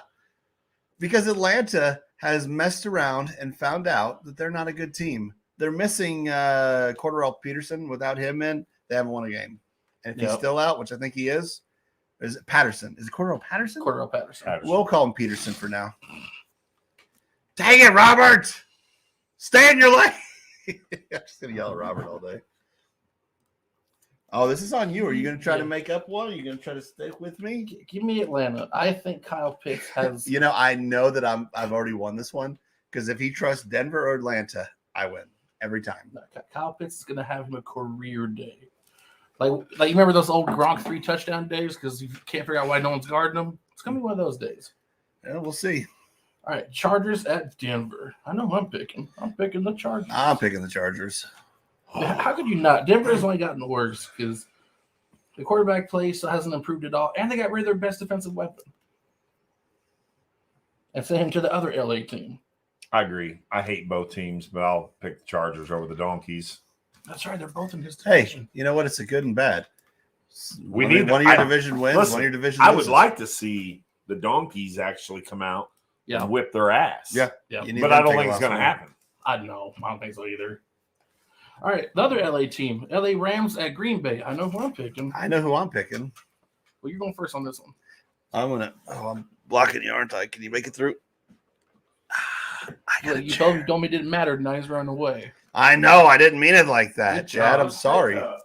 Because Atlanta has messed around and found out that they're not a good team. They're missing Cordarrelle Peterson. Without him in, they haven't won a game. And if he's still out, which I think he is it Patterson? Is it Cordarrelle Patterson? Cordarrelle Patterson. We'll call him Peterson for now. Dang it, Robert! Stay in your lane. I'm just gonna yell at Robert all day. Oh, this is on you. Are you gonna try to make up one? Are you gonna try to stick with me? Give me Atlanta. I think Kyle Pitts has. I know that I've already won this one because if he trusts Denver or Atlanta, I win every time. Kyle Pitts is going to have him a career day. Like you remember those old Gronk 3 touchdown days because you can't figure out why no one's guarding him? It's going to be one of those days. Yeah, we'll see. All right, Chargers at Denver. I know who I'm picking. I'm picking the Chargers. I'm picking the Chargers. How could you not? Denver has only gotten worse because the quarterback play still hasn't improved at all, and they got rid of their best defensive weapon and sent him to the other LA team. I agree. I hate both teams, but I'll pick the Chargers over the Donkeys. That's right. They're both in his Hey, division. you know what? It's a good and bad. We One need of your division wins. Listen, One of your division I loses. would like to see the Donkeys actually come out and whip their ass. Yeah. Yeah. You need But them I to don't take think a it's loss going to on happen. I don't think so either. All right, the other LA team, LA Rams at Green Bay. I know who I'm picking. I know who I'm picking. Well, you're going first on this one. I'm blocking you, aren't I? Can you make it through? You told me it didn't matter. Now he's running away. I know. I didn't mean it like that, Good Chad. job. I'm sorry. Oh,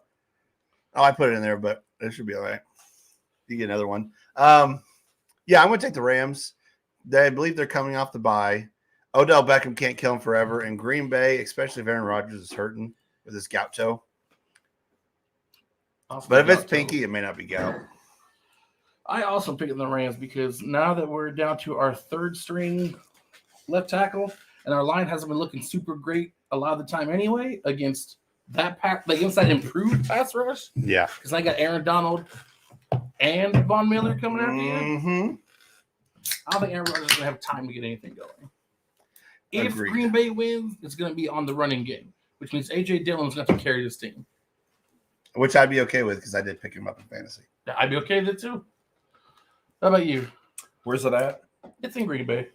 I put it in there, but it should be all right. You get another one. Yeah, I'm going to take the Rams. I believe they're coming off the bye. Odell Beckham can't kill him forever. And Green Bay, especially if Aaron Rodgers is hurting with his gout toe. But if it's pinky, it may not be gout. I also picked the Rams because now that we're down to our third string left tackle, and our line hasn't been looking super great a lot of the time anyway against that improved pass rush. Yeah. Because I got Aaron Donald and Von Miller coming after you. Mm-hmm. I don't think Aaron Rodgers is going to have time to get anything going. If Agreed. Green Bay wins, it's going to be on the running game, which means A.J. Dillon's going to have to carry this team. Which I'd be okay with because I did pick him up in fantasy. Yeah, I'd be okay with it too. How about you? Where's it at? It's in Green Bay.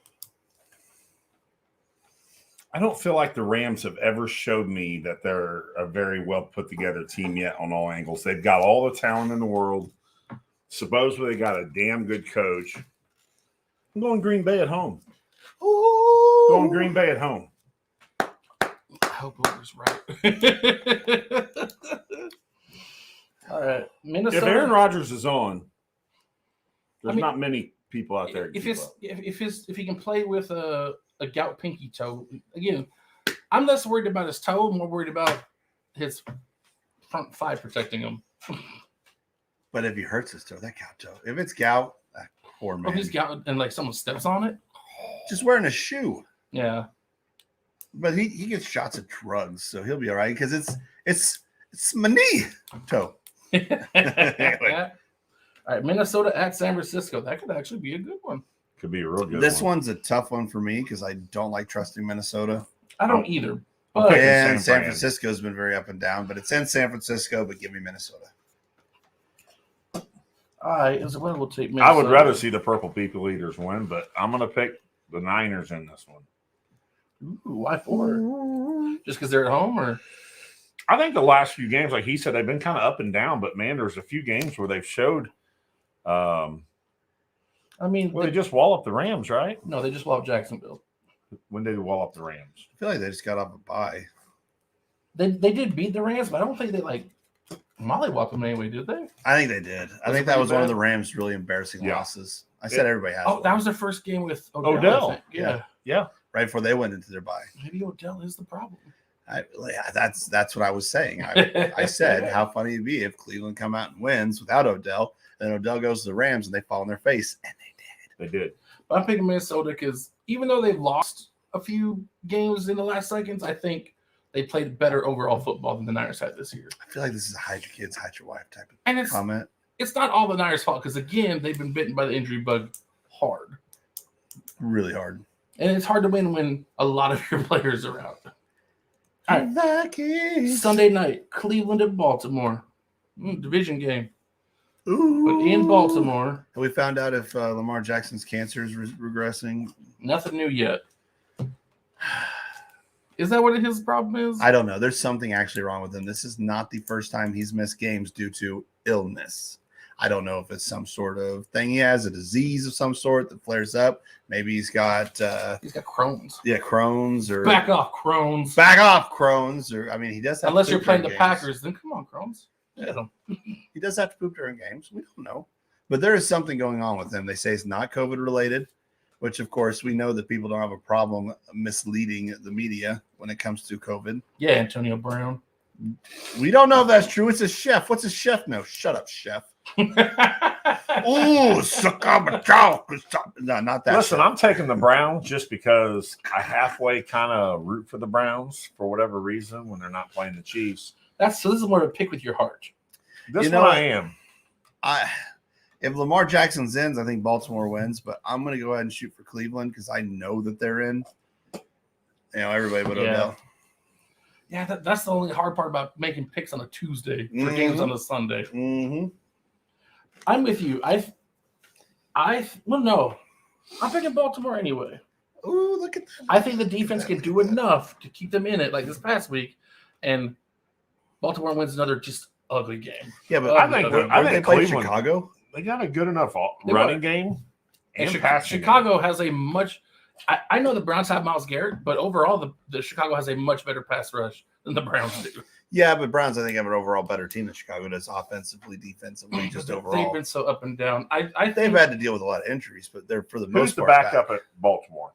I don't feel like the Rams have ever showed me that they're a very well put together team yet on all angles. They've got all the talent in the world. Supposedly they got a damn good coach. I'm going Green Bay at home. Ooh. Going Green Bay at home. I hope Booker's right. All right, Minnesota. If Aaron Rodgers is on, there's not many people out there. If he can play with a gout pinky toe, again, I'm less worried about his toe, more worried about his front thigh protecting him. But if he hurts his toe, that gout toe. If it's gout, that poor man. If he's gout and like someone steps on it, just wearing a shoe. yeah. But he gets shots of drugs, so he'll be all right because it's my knee toe. All right, Minnesota at San Francisco. That could actually be a good one. Could be a real good This one. one's a tough one for me because I don't like trusting Minnesota. I don't either. I'm But picking And San Fran. Francisco's been very up and down, but it's in San Francisco, but give me Minnesota. I will take Minnesota. I would rather see the Purple People Eaters win, but I'm going to pick the Niners in this one. Ooh, why for? Just because they're at home, or I think the last few games, like he said, they've been kind of up and down. But man, there's a few games where they've showed. I mean, Well, they just wall up the Rams, right? no, they just walled Jacksonville. When did they wall up the Rams? I feel like they just got off a bye. They did beat the Rams, but I don't think they like mollywhopped them anyway, did they? I think they did. I think that was one of the Rams' really embarrassing losses. I said everybody has. Oh, one. that was their first game with Odell. I think. Yeah. Yeah. Right before they went into their bye. Maybe Odell is the problem. That's what I was saying. I said how funny it'd be if Cleveland come out and wins without Odell, then Odell goes to the Rams and they fall on their face, and they did. They did. But I'm picking Minnesota because even though they've lost a few games in the last seconds, I think they played better overall football than the Niners had this year. I feel like this is a hide your kids, hide your wife type And of comment. It's not all the Niners' fault because, again, they've been bitten by the injury bug hard. Really hard. And it's hard to win when a lot of your players are out. All right. Sunday night, Cleveland at Baltimore. Division game. Ooh. But in Baltimore. We found out if Lamar Jackson's cancer is regressing. Nothing new yet. Is that what his problem is? I don't know. There's something actually wrong with him. This is not the first time he's missed games due to illness. I don't know if it's some sort of thing he has, a disease of some sort that flares up. Maybe he's got Crohn's. Yeah, Crohn's or Back off, Crohn's. Back off, Crohn's. Or I mean, he does have Unless to you're poop playing the during games. Packers, then come on, Crohn's. Yeah. He does have to poop during games. We don't know. But there is something going on with him. They say it's not COVID related, which of course we know that people don't have a problem misleading the media when it comes to COVID. Yeah, Antonio Brown. We don't know if that's true. It's a chef. What's a chef know? Shut up, chef. Oh, no, not that. Listen, chef. I'm taking the Browns just because I halfway kind of root for the Browns for whatever reason when they're not playing the Chiefs. So this is more of a pick with your heart. This one I am. If Lamar Jackson's in, I think Baltimore wins, but I'm going to go ahead and shoot for Cleveland because I know that they're in. You know, everybody but Odell. Yeah, that's the only hard part about making picks on a Tuesday for games on a Sunday. Mm-hmm. I'm with you. No. I'm picking Baltimore anyway. Ooh, look at that. I think the defense can do enough to keep them in it like this past week, and Baltimore wins another just ugly game. Yeah, but I think they played Cleveland, Chicago. They got a good enough running game and passing. Chicago has a much. I know the Browns have Myles Garrett, but overall, the Chicago has a much better pass rush than the Browns do. Yeah, but Browns, I think, have an overall better team than Chicago does offensively, defensively, just overall. They've been so up and down. I think they've had to deal with a lot of injuries, but they're for the most Who's the part backup at Baltimore?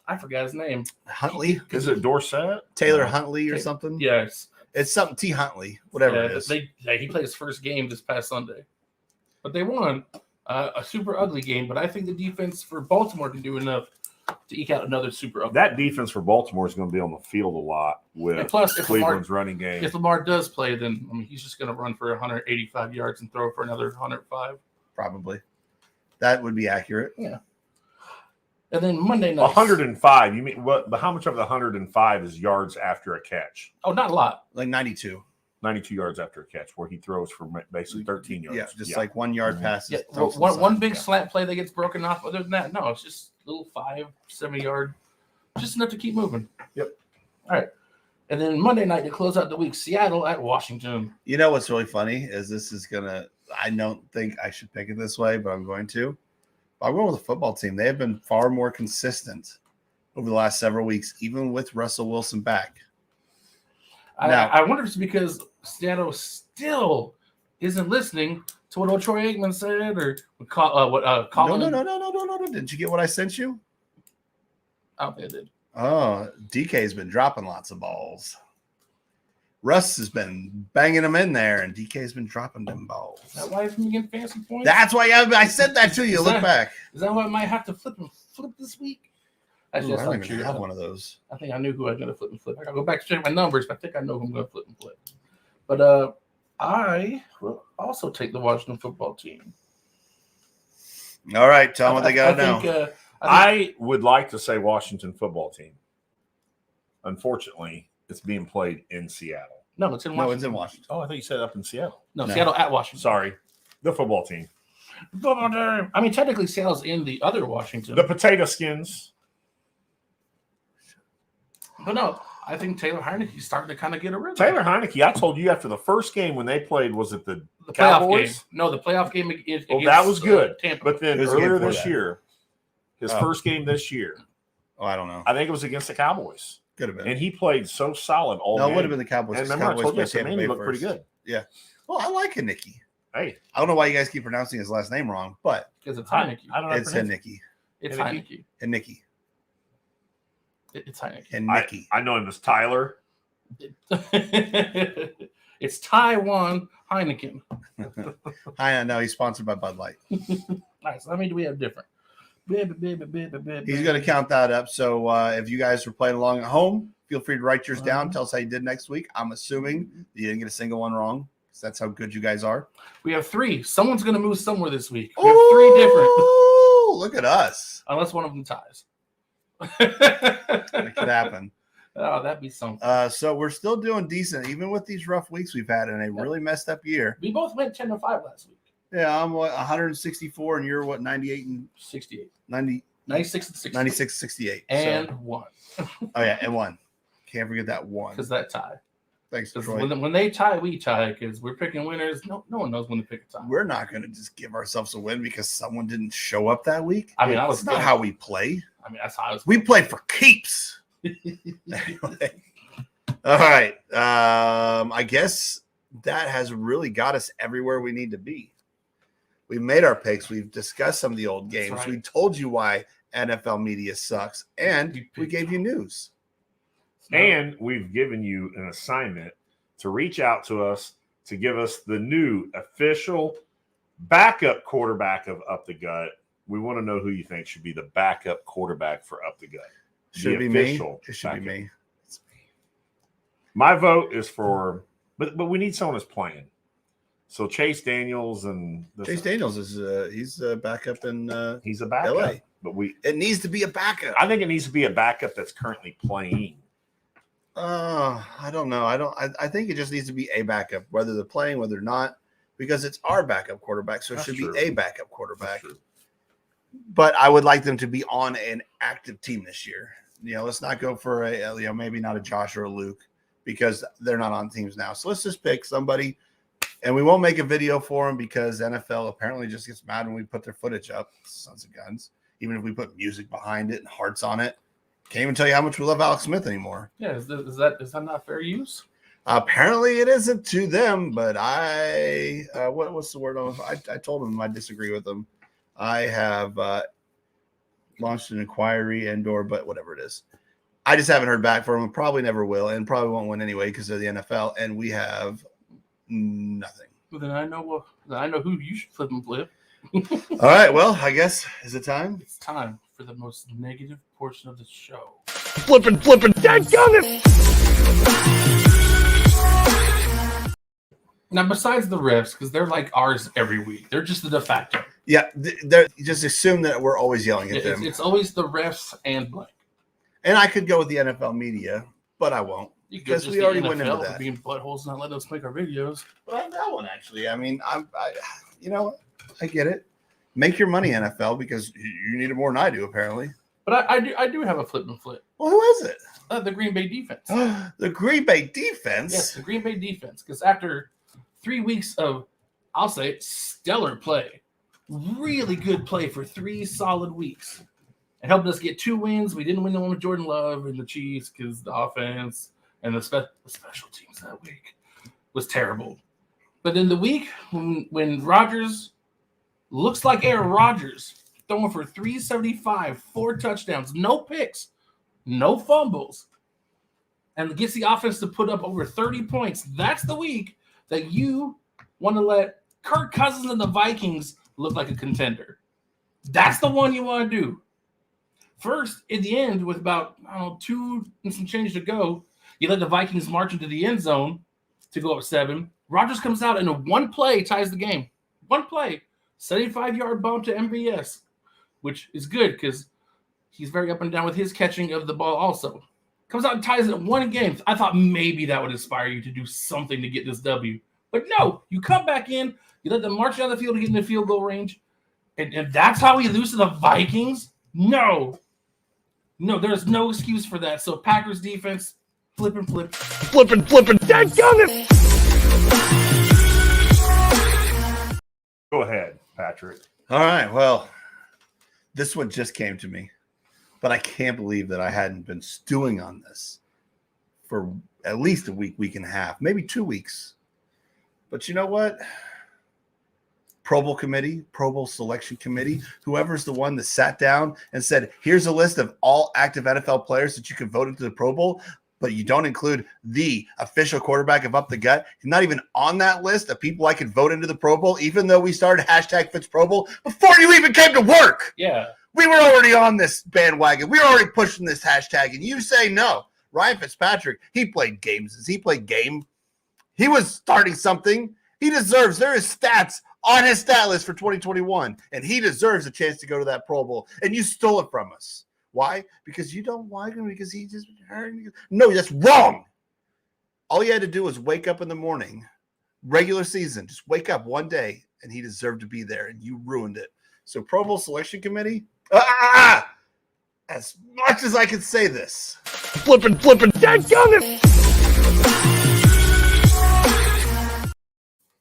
I forgot his name. Huntley? Is it Dorsett? Taylor Huntley or something? Yes. It's something T. Huntley, whatever it is. He played his first game this past Sunday. But they won a super ugly game. But I think the defense for Baltimore can do enough to eke out another super ugly. That defense for Baltimore is going to be on the field a lot with Cleveland's running game. If Lamar does play, then he's just going to run for 185 yards and throw for another 105. Probably. That would be accurate. Yeah. And then Monday night. 105. You mean what? How much of the 105 is yards after a catch? Oh, not a lot. Like 92. 92 yards after a catch, where he throws for basically 13 yards. Yeah, just like 1 yard passes. Yeah, one big slant play that gets broken off. Other than that, no, it's just little 5-7 yard, just enough to keep moving. Yep. All right. And then Monday night to close out the week, Seattle at Washington. You know what's really funny is this is gonna. I don't think I should pick it this way, but I'm going to. I'm going with the football team. They have been far more consistent over the last several weeks, even with Russell Wilson back. I wonder if it's because Seattle still isn't listening to what old Troy Aikman said or what Colin. No. Did you get what I sent you? I don't think I did. Oh, DK's been dropping lots of balls. Russ has been banging them in there, and DK's been dropping them balls. Is that why he's been getting fancy points? That's why I said that to you. Look back. Is that why I might have to flip this week? Ooh, I don't even have one of those. I think I knew who I was going to flip and flip. I got to go back to check my numbers, but I think I know who I'm going to flip and flip. But I will also take the Washington football team. All right, tell them what they got to know. I would like to say Washington football team. Unfortunately, it's being played in Seattle. No, it's in Washington. No, it's in Washington. Oh, I thought you said up in Seattle. No, Seattle at Washington. Sorry. The football team. I mean, technically, Seattle's in the other Washington. The potato skins. But no, I think Taylor Heineke's starting to kind of get a rhythm. Taylor Heineke, I told you after the first game when they played, was it the playoff Cowboys? game. No, the playoff game against that was good. Tampa. But then It was the game earlier before this that. year, his first game this year, Oh, I don't know. I think it was against the Cowboys. Could have been. And he played so solid all No, it game. would have been the Cowboys. And 'cause remember, I Cowboys told you, I played said, Tampa man, Bay you look pretty first. good. Yeah. Well, I like Heineke. Hey, I don't know why you guys keep pronouncing his last name wrong, but Because it's I Heineke. don't know. it's Heineke. It's Heineke? Heineke. Heineke. It's Heineke. Heineke. I know him as Tyler. It's Taiwan Heineken. I know he's sponsored by Bud Light. Nice. How many do we have different? He's going to count that up. So if you guys were playing along at home, feel free to write yours down. Tell us how you did next week. I'm assuming you didn't get a single one wrong because that's how good you guys are. We have 3. Someone's going to move somewhere this week. We have 3 different. Oh, look at us. Unless one of them ties. That could happen. Oh, that'd be something. So we're still doing decent, even with these rough weeks we've had in a really messed up year. We both went 10-5 last week. Yeah, I'm 164, and you're 98 and 68. 90, 96 and 68. 96, 68. And So, 1. oh yeah, and 1. Can't forget that 1. Because that tie. Thanks, Because Troy. when they tie, we tie. Because we're picking winners. No one knows when to pick a tie. We're not going to just give ourselves a win because someone didn't show up that week. I mean, I was That's not good. how we play. I mean, that's how I was. We play for keeps. Anyway. All right. I guess that has really got us everywhere we need to be. We made our picks. We've discussed some of the old games. right. We told you why NFL media sucks, and we gave you news. And we've given you an assignment to reach out to us to give us the new official backup quarterback of Up the Gut. We want to know who you think should be the backup quarterback for Up the Gut. Should it be me? It should be me. My vote is for, but we need someone that's playing. So Chase Daniels and Chase Daniels is he's a backup in he's a backup. LA. But it needs to be a backup. I think it needs to be a backup that's currently playing. I don't know. I think it just needs to be a backup, whether they're playing, whether they're not, because it's our backup quarterback. So it should be a backup quarterback. But I would like them to be on an active team this year. Let's not go for a maybe not a Josh or a Luke because they're not on teams now. So let's just pick somebody, and we won't make a video for them because NFL apparently just gets mad when we put their footage up. Sons of guns. Even if we put music behind it and hearts on it. Can't even tell you how much we love Alex Smith anymore. Yeah, is that not fair use? Apparently it isn't to them, but what's the word? I told them I disagree with them. I have launched an inquiry but whatever it is. I just haven't heard back from them. Probably never will, and probably won't win anyway because they're the NFL, and we have nothing. Well, then I know who you should flip and flip. All right, well, I guess, is it time? It's time for the most negative portion of the show. Flippin', dadgummit! Now, besides the refs, because they're like ours every week, they're just the de facto. Yeah, they're just assume that we're always yelling at them. It's always the refs and blank. And I could go with the NFL media, but I won't. Because we already went into that. Being buttholes, not letting us make our videos. Well, that one actually. I mean, I get it. Make your money, NFL, because you need it more than I do, apparently. But I do have a flip and flip. Well, who is it? The Green Bay defense. The Green Bay defense? Yes, the Green Bay defense. Because after 3 weeks of, I'll say, stellar play, really good play for 3 solid weeks, it helped us get 2 wins. We didn't win the one with Jordan Love and the Chiefs because the offense and the special teams that week was terrible. But in the week when Rodgers looks like Aaron Rodgers, throwing for 375, 4 touchdowns, no picks, no fumbles, and gets the offense to put up over 30 points, that's the week that you want to let Kirk Cousins and the Vikings look like a contender. That's the one you want to do. First, in the end, with about 2 and some change to go, you let the Vikings march into the end zone to go up 7. Rodgers comes out and in one play ties the game. One play, 75-yard bump to MVS, which is good because he's very up and down with his catching of the ball also. Comes out and ties it in one game. I thought maybe that would inspire you to do something to get this W. But no, you come back in, you let them march down the field to get in the field goal range, and that's how we lose to the Vikings? No, there's no excuse for that. So Packers defense, Flippin' Flip. Flippin', dadgummit! Go ahead, Patrick. All right. Well, this one just came to me, but I can't believe that I hadn't been stewing on this for at least a week, week and a half, maybe 2 weeks. But you know what? Pro Bowl committee, Pro Bowl selection committee, whoever's the one that sat down and said, here's a list of all active NFL players that you can vote into the Pro Bowl, but you don't include the official quarterback of Up the Gut. Not even on that list of people I could vote into the Pro Bowl, even though we started hashtag Fitz Pro Bowl before you even came to work. Yeah. We were already on this bandwagon. We were already pushing this hashtag, and you say no. Ryan Fitzpatrick, he played games. He played game. He was starting something. He deserves. There is stats on his stat list for 2021, and he deserves a chance to go to that Pro Bowl. And you stole it from us. Why? Because you don't like him, because he just hurt. No, that's wrong. All you had to do was wake up in the morning, regular season, just wake up one day, and he deserved to be there, and you ruined it. So Pro Bowl selection committee, as much as I can say this. Flippin', dadgummit!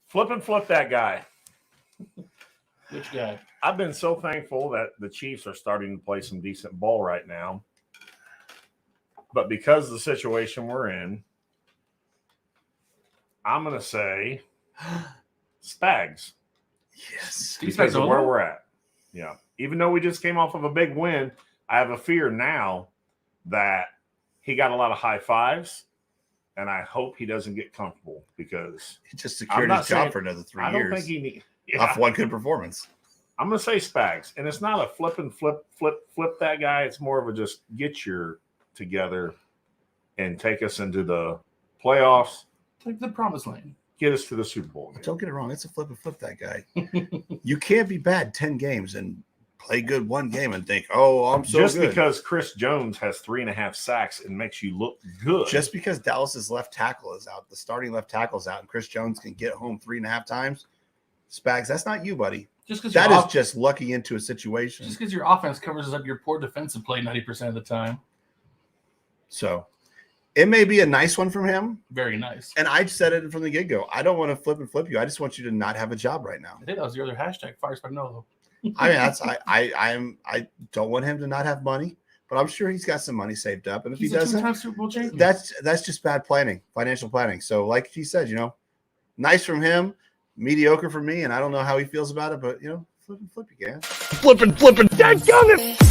Flippin' Flip that guy. Which guy? I've been so thankful that the Chiefs are starting to play some decent ball right now. But because of the situation we're in, I'm going to say Spags. Yes. Because of where we're at. Yeah. Even though we just came off of a big win, I have a fear now that he got a lot of high fives, and I hope he doesn't get comfortable because He just secured his job for another 3 years. I don't think he needs. Off one good performance. I'm going to say Spags. And it's not a flip that guy. It's more of a just get your together and take us into the playoffs. Like the promised land. Get us to the Super Bowl. Don't get it wrong. It's a flip that guy. You can't be bad 10 games and play good one game and think, oh, I'm so just good. because Chris Jones has 3.5 sacks and makes you look good. Just because Dallas's left tackle is out, the starting left tackle is out, and Chris Jones can get home 3.5 times, Spags, that's not you, buddy. Just because that is just lucky into a situation. Just because your offense covers up your poor defensive play 90% of the time. So it may be a nice one from him. Very nice. And I said it from the get-go. I don't want to flip you. I just want you to not have a job right now. I think that was your other hashtag, Fire Spagnolo. I mean, I don't want him to not have money, but I'm sure he's got some money saved up. And if He's he a doesn't, two-time Super Bowl champion. that's just bad planning, financial planning. So like he said, nice from him, mediocre for me, and I don't know how he feels about it, but flip you can. Flippin', dadgummit!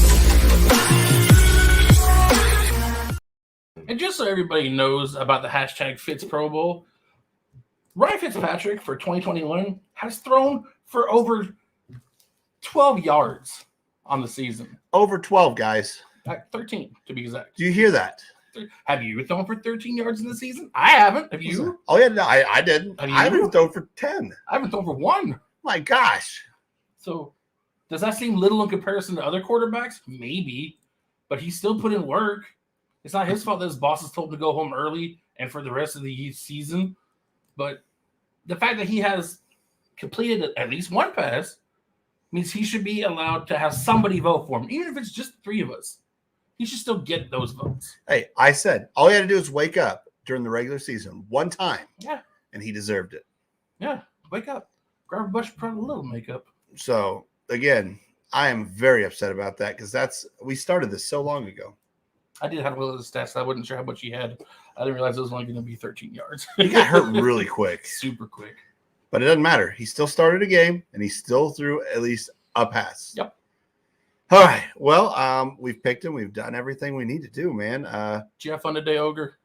And just so everybody knows about the hashtag Fitz Pro Bowl, Ryan Fitzpatrick for 2021 has thrown for over 12 yards on the season. Over 12, guys. 13 to be exact. Do you hear that? Have you thrown for 13 yards in the season? I haven't. Have you? Oh yeah, no, I didn't. Have you? I haven't thrown for 10. I haven't thrown for 1. My gosh. So does that seem little in comparison to other quarterbacks? Maybe, but he still put in work. It's not his fault that his bosses told him to go home early and for the rest of the season. But the fact that he has completed at least one pass means he should be allowed to have somebody vote for him, even if it's just 3 of us. He should still get those votes. Hey, I said all he had to do is wake up during the regular season one time. Yeah. And he deserved it. Yeah. Wake up. Grab a bunch, put a little makeup. So again, I am very upset about that because we started this so long ago. I did have a little stats. I wasn't sure how much he had. I didn't realize it was only going to be 13 yards. He got hurt really quick. Super quick. But it doesn't matter. He still started a game, and he still threw at least a pass. Yep. All right. Well, we've picked him. We've done everything we need to do, man. Did you have fun today, Ogre?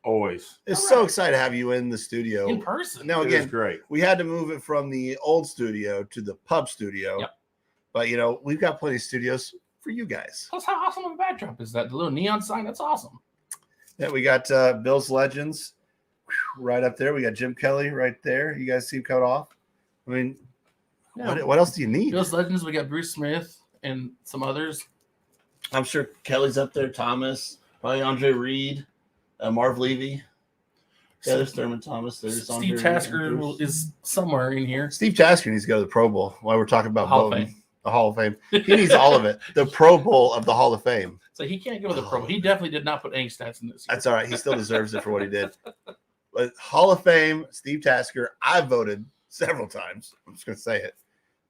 Always. It's so excited to have you in the studio. In person. Now, It is again, great. we had to move it from the old studio to the pub studio. Yep. But, we've got plenty of studios for you guys. Plus, how awesome of a backdrop is that? The little neon sign? That's awesome. Yeah, we got Bill's Legends right up there. We got Jim Kelly right there. You guys see him cut off? I mean, Yeah. what else do you need? Bill's Legends, we got Bruce Smith and some others. I'm sure Kelly's up there. Thomas, probably Andre Reed, Marv Levy. Yeah, there's Thurman Thomas. There's Steve Tasker is somewhere in here. Steve Tasker needs to go to the Pro Bowl while we're talking about Hall of voting. Fame. The Hall of Fame. He needs all of it. The Pro Bowl of the Hall of Fame. So he can't go with the Pro Bowl. He definitely did not put any stats in this year. That's all right. He still deserves it for what he did. But Hall of Fame, Steve Tasker, I voted several times. I'm just going to say it.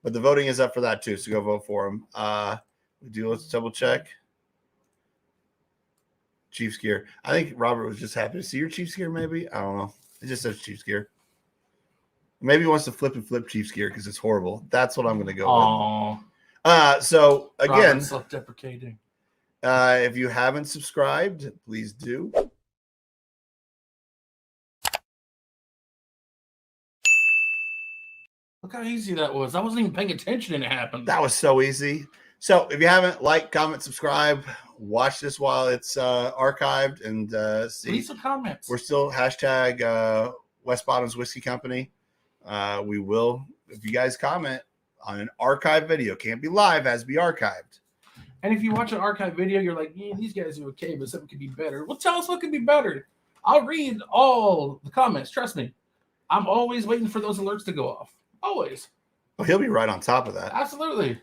But the voting is up for that too, so go vote for him. Let's double check. Chiefs gear. I think Robert was just happy to see your Chiefs gear, maybe. I don't know. It just says Chiefs gear. Maybe he wants to flip and flip Chiefs gear because it's horrible. That's what I'm going to go with. So, again, self-deprecating. If you haven't subscribed, please do. Look how easy that was. I wasn't even paying attention and it happened. That was so easy. So if you haven't, like, comment, subscribe, watch this while it's archived, and see. Leave some comments. We're still hashtag West Bottoms Whiskey Company. We will, if you guys comment on an archived video, can't be live, has to be archived. And if you watch an archived video, you're like, yeah, these guys are okay, but something could be better. Well, tell us what could be better. I'll read all the comments. Trust me. I'm always waiting for those alerts to go off. Always. Well, he'll be right on top of that. Absolutely.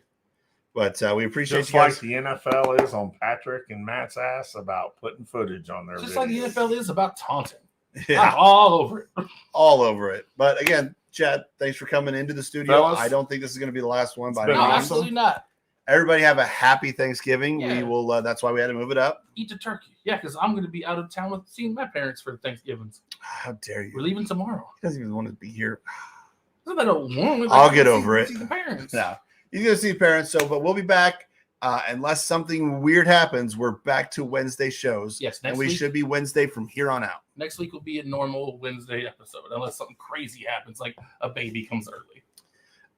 But we appreciate Just you guys. like the NFL is on Patrick and Matt's ass about putting footage on their Just videos. like the NFL is about taunting. Yeah, I'm all over it. all over it. But again, Chad, thanks for coming into the studio. Fellas, I don't think this is going to be the last one. By been No, any means. absolutely not. Everybody have a happy Thanksgiving. Yeah. We will. That's why we had to move it up. Eat the turkey. Yeah, because I'm going to be out of town with seeing my parents for Thanksgivings. How dare We're you? leaving tomorrow. He doesn't even want to be here. I don't want I'll get over it. See the parents. No, he's going to see parents. So, but we'll be back. Unless something weird happens, we're back to Wednesday shows. Yes, and next we week. should be Wednesday from here on out. Next week will be a normal Wednesday episode, unless something crazy happens, like a baby comes early.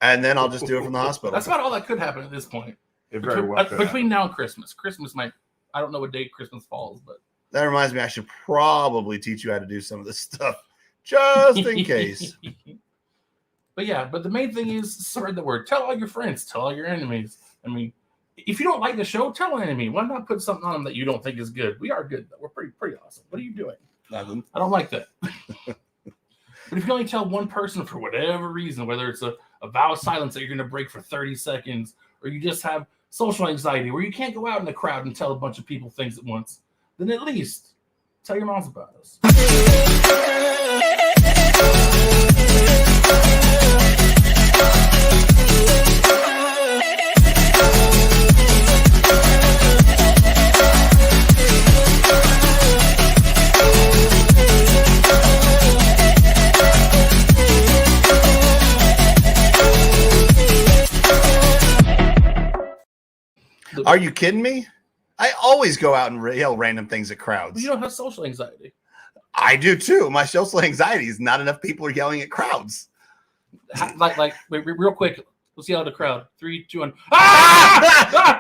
And then I'll just do it from the hospital. That's about all that could happen at this point. It very well could Between now and Christmas. Christmas might, I don't know what date Christmas falls, but. That reminds me, I should probably teach you how to do some of this stuff just in case. But yeah, but the main thing is spread the word. Tell all your friends. Tell all your enemies. I mean, if you don't like the show, tell an enemy. Why not put something on them that you don't think is good? We are good, though. We're pretty awesome. What are you doing? Nothing. I don't like that. But if you only tell one person for whatever reason, whether it's a vow of silence that you're going to break for 30 seconds, or you just have social anxiety where you can't go out in the crowd and tell a bunch of people things at once, then at least tell your moms about us. Are you kidding me? I always go out and yell random things at crowds. You don't have social anxiety. I do too. My social anxiety is not enough people are yelling at crowds. Wait, real quick. Let's yell at the crowd. 3, 2, 1. Ah!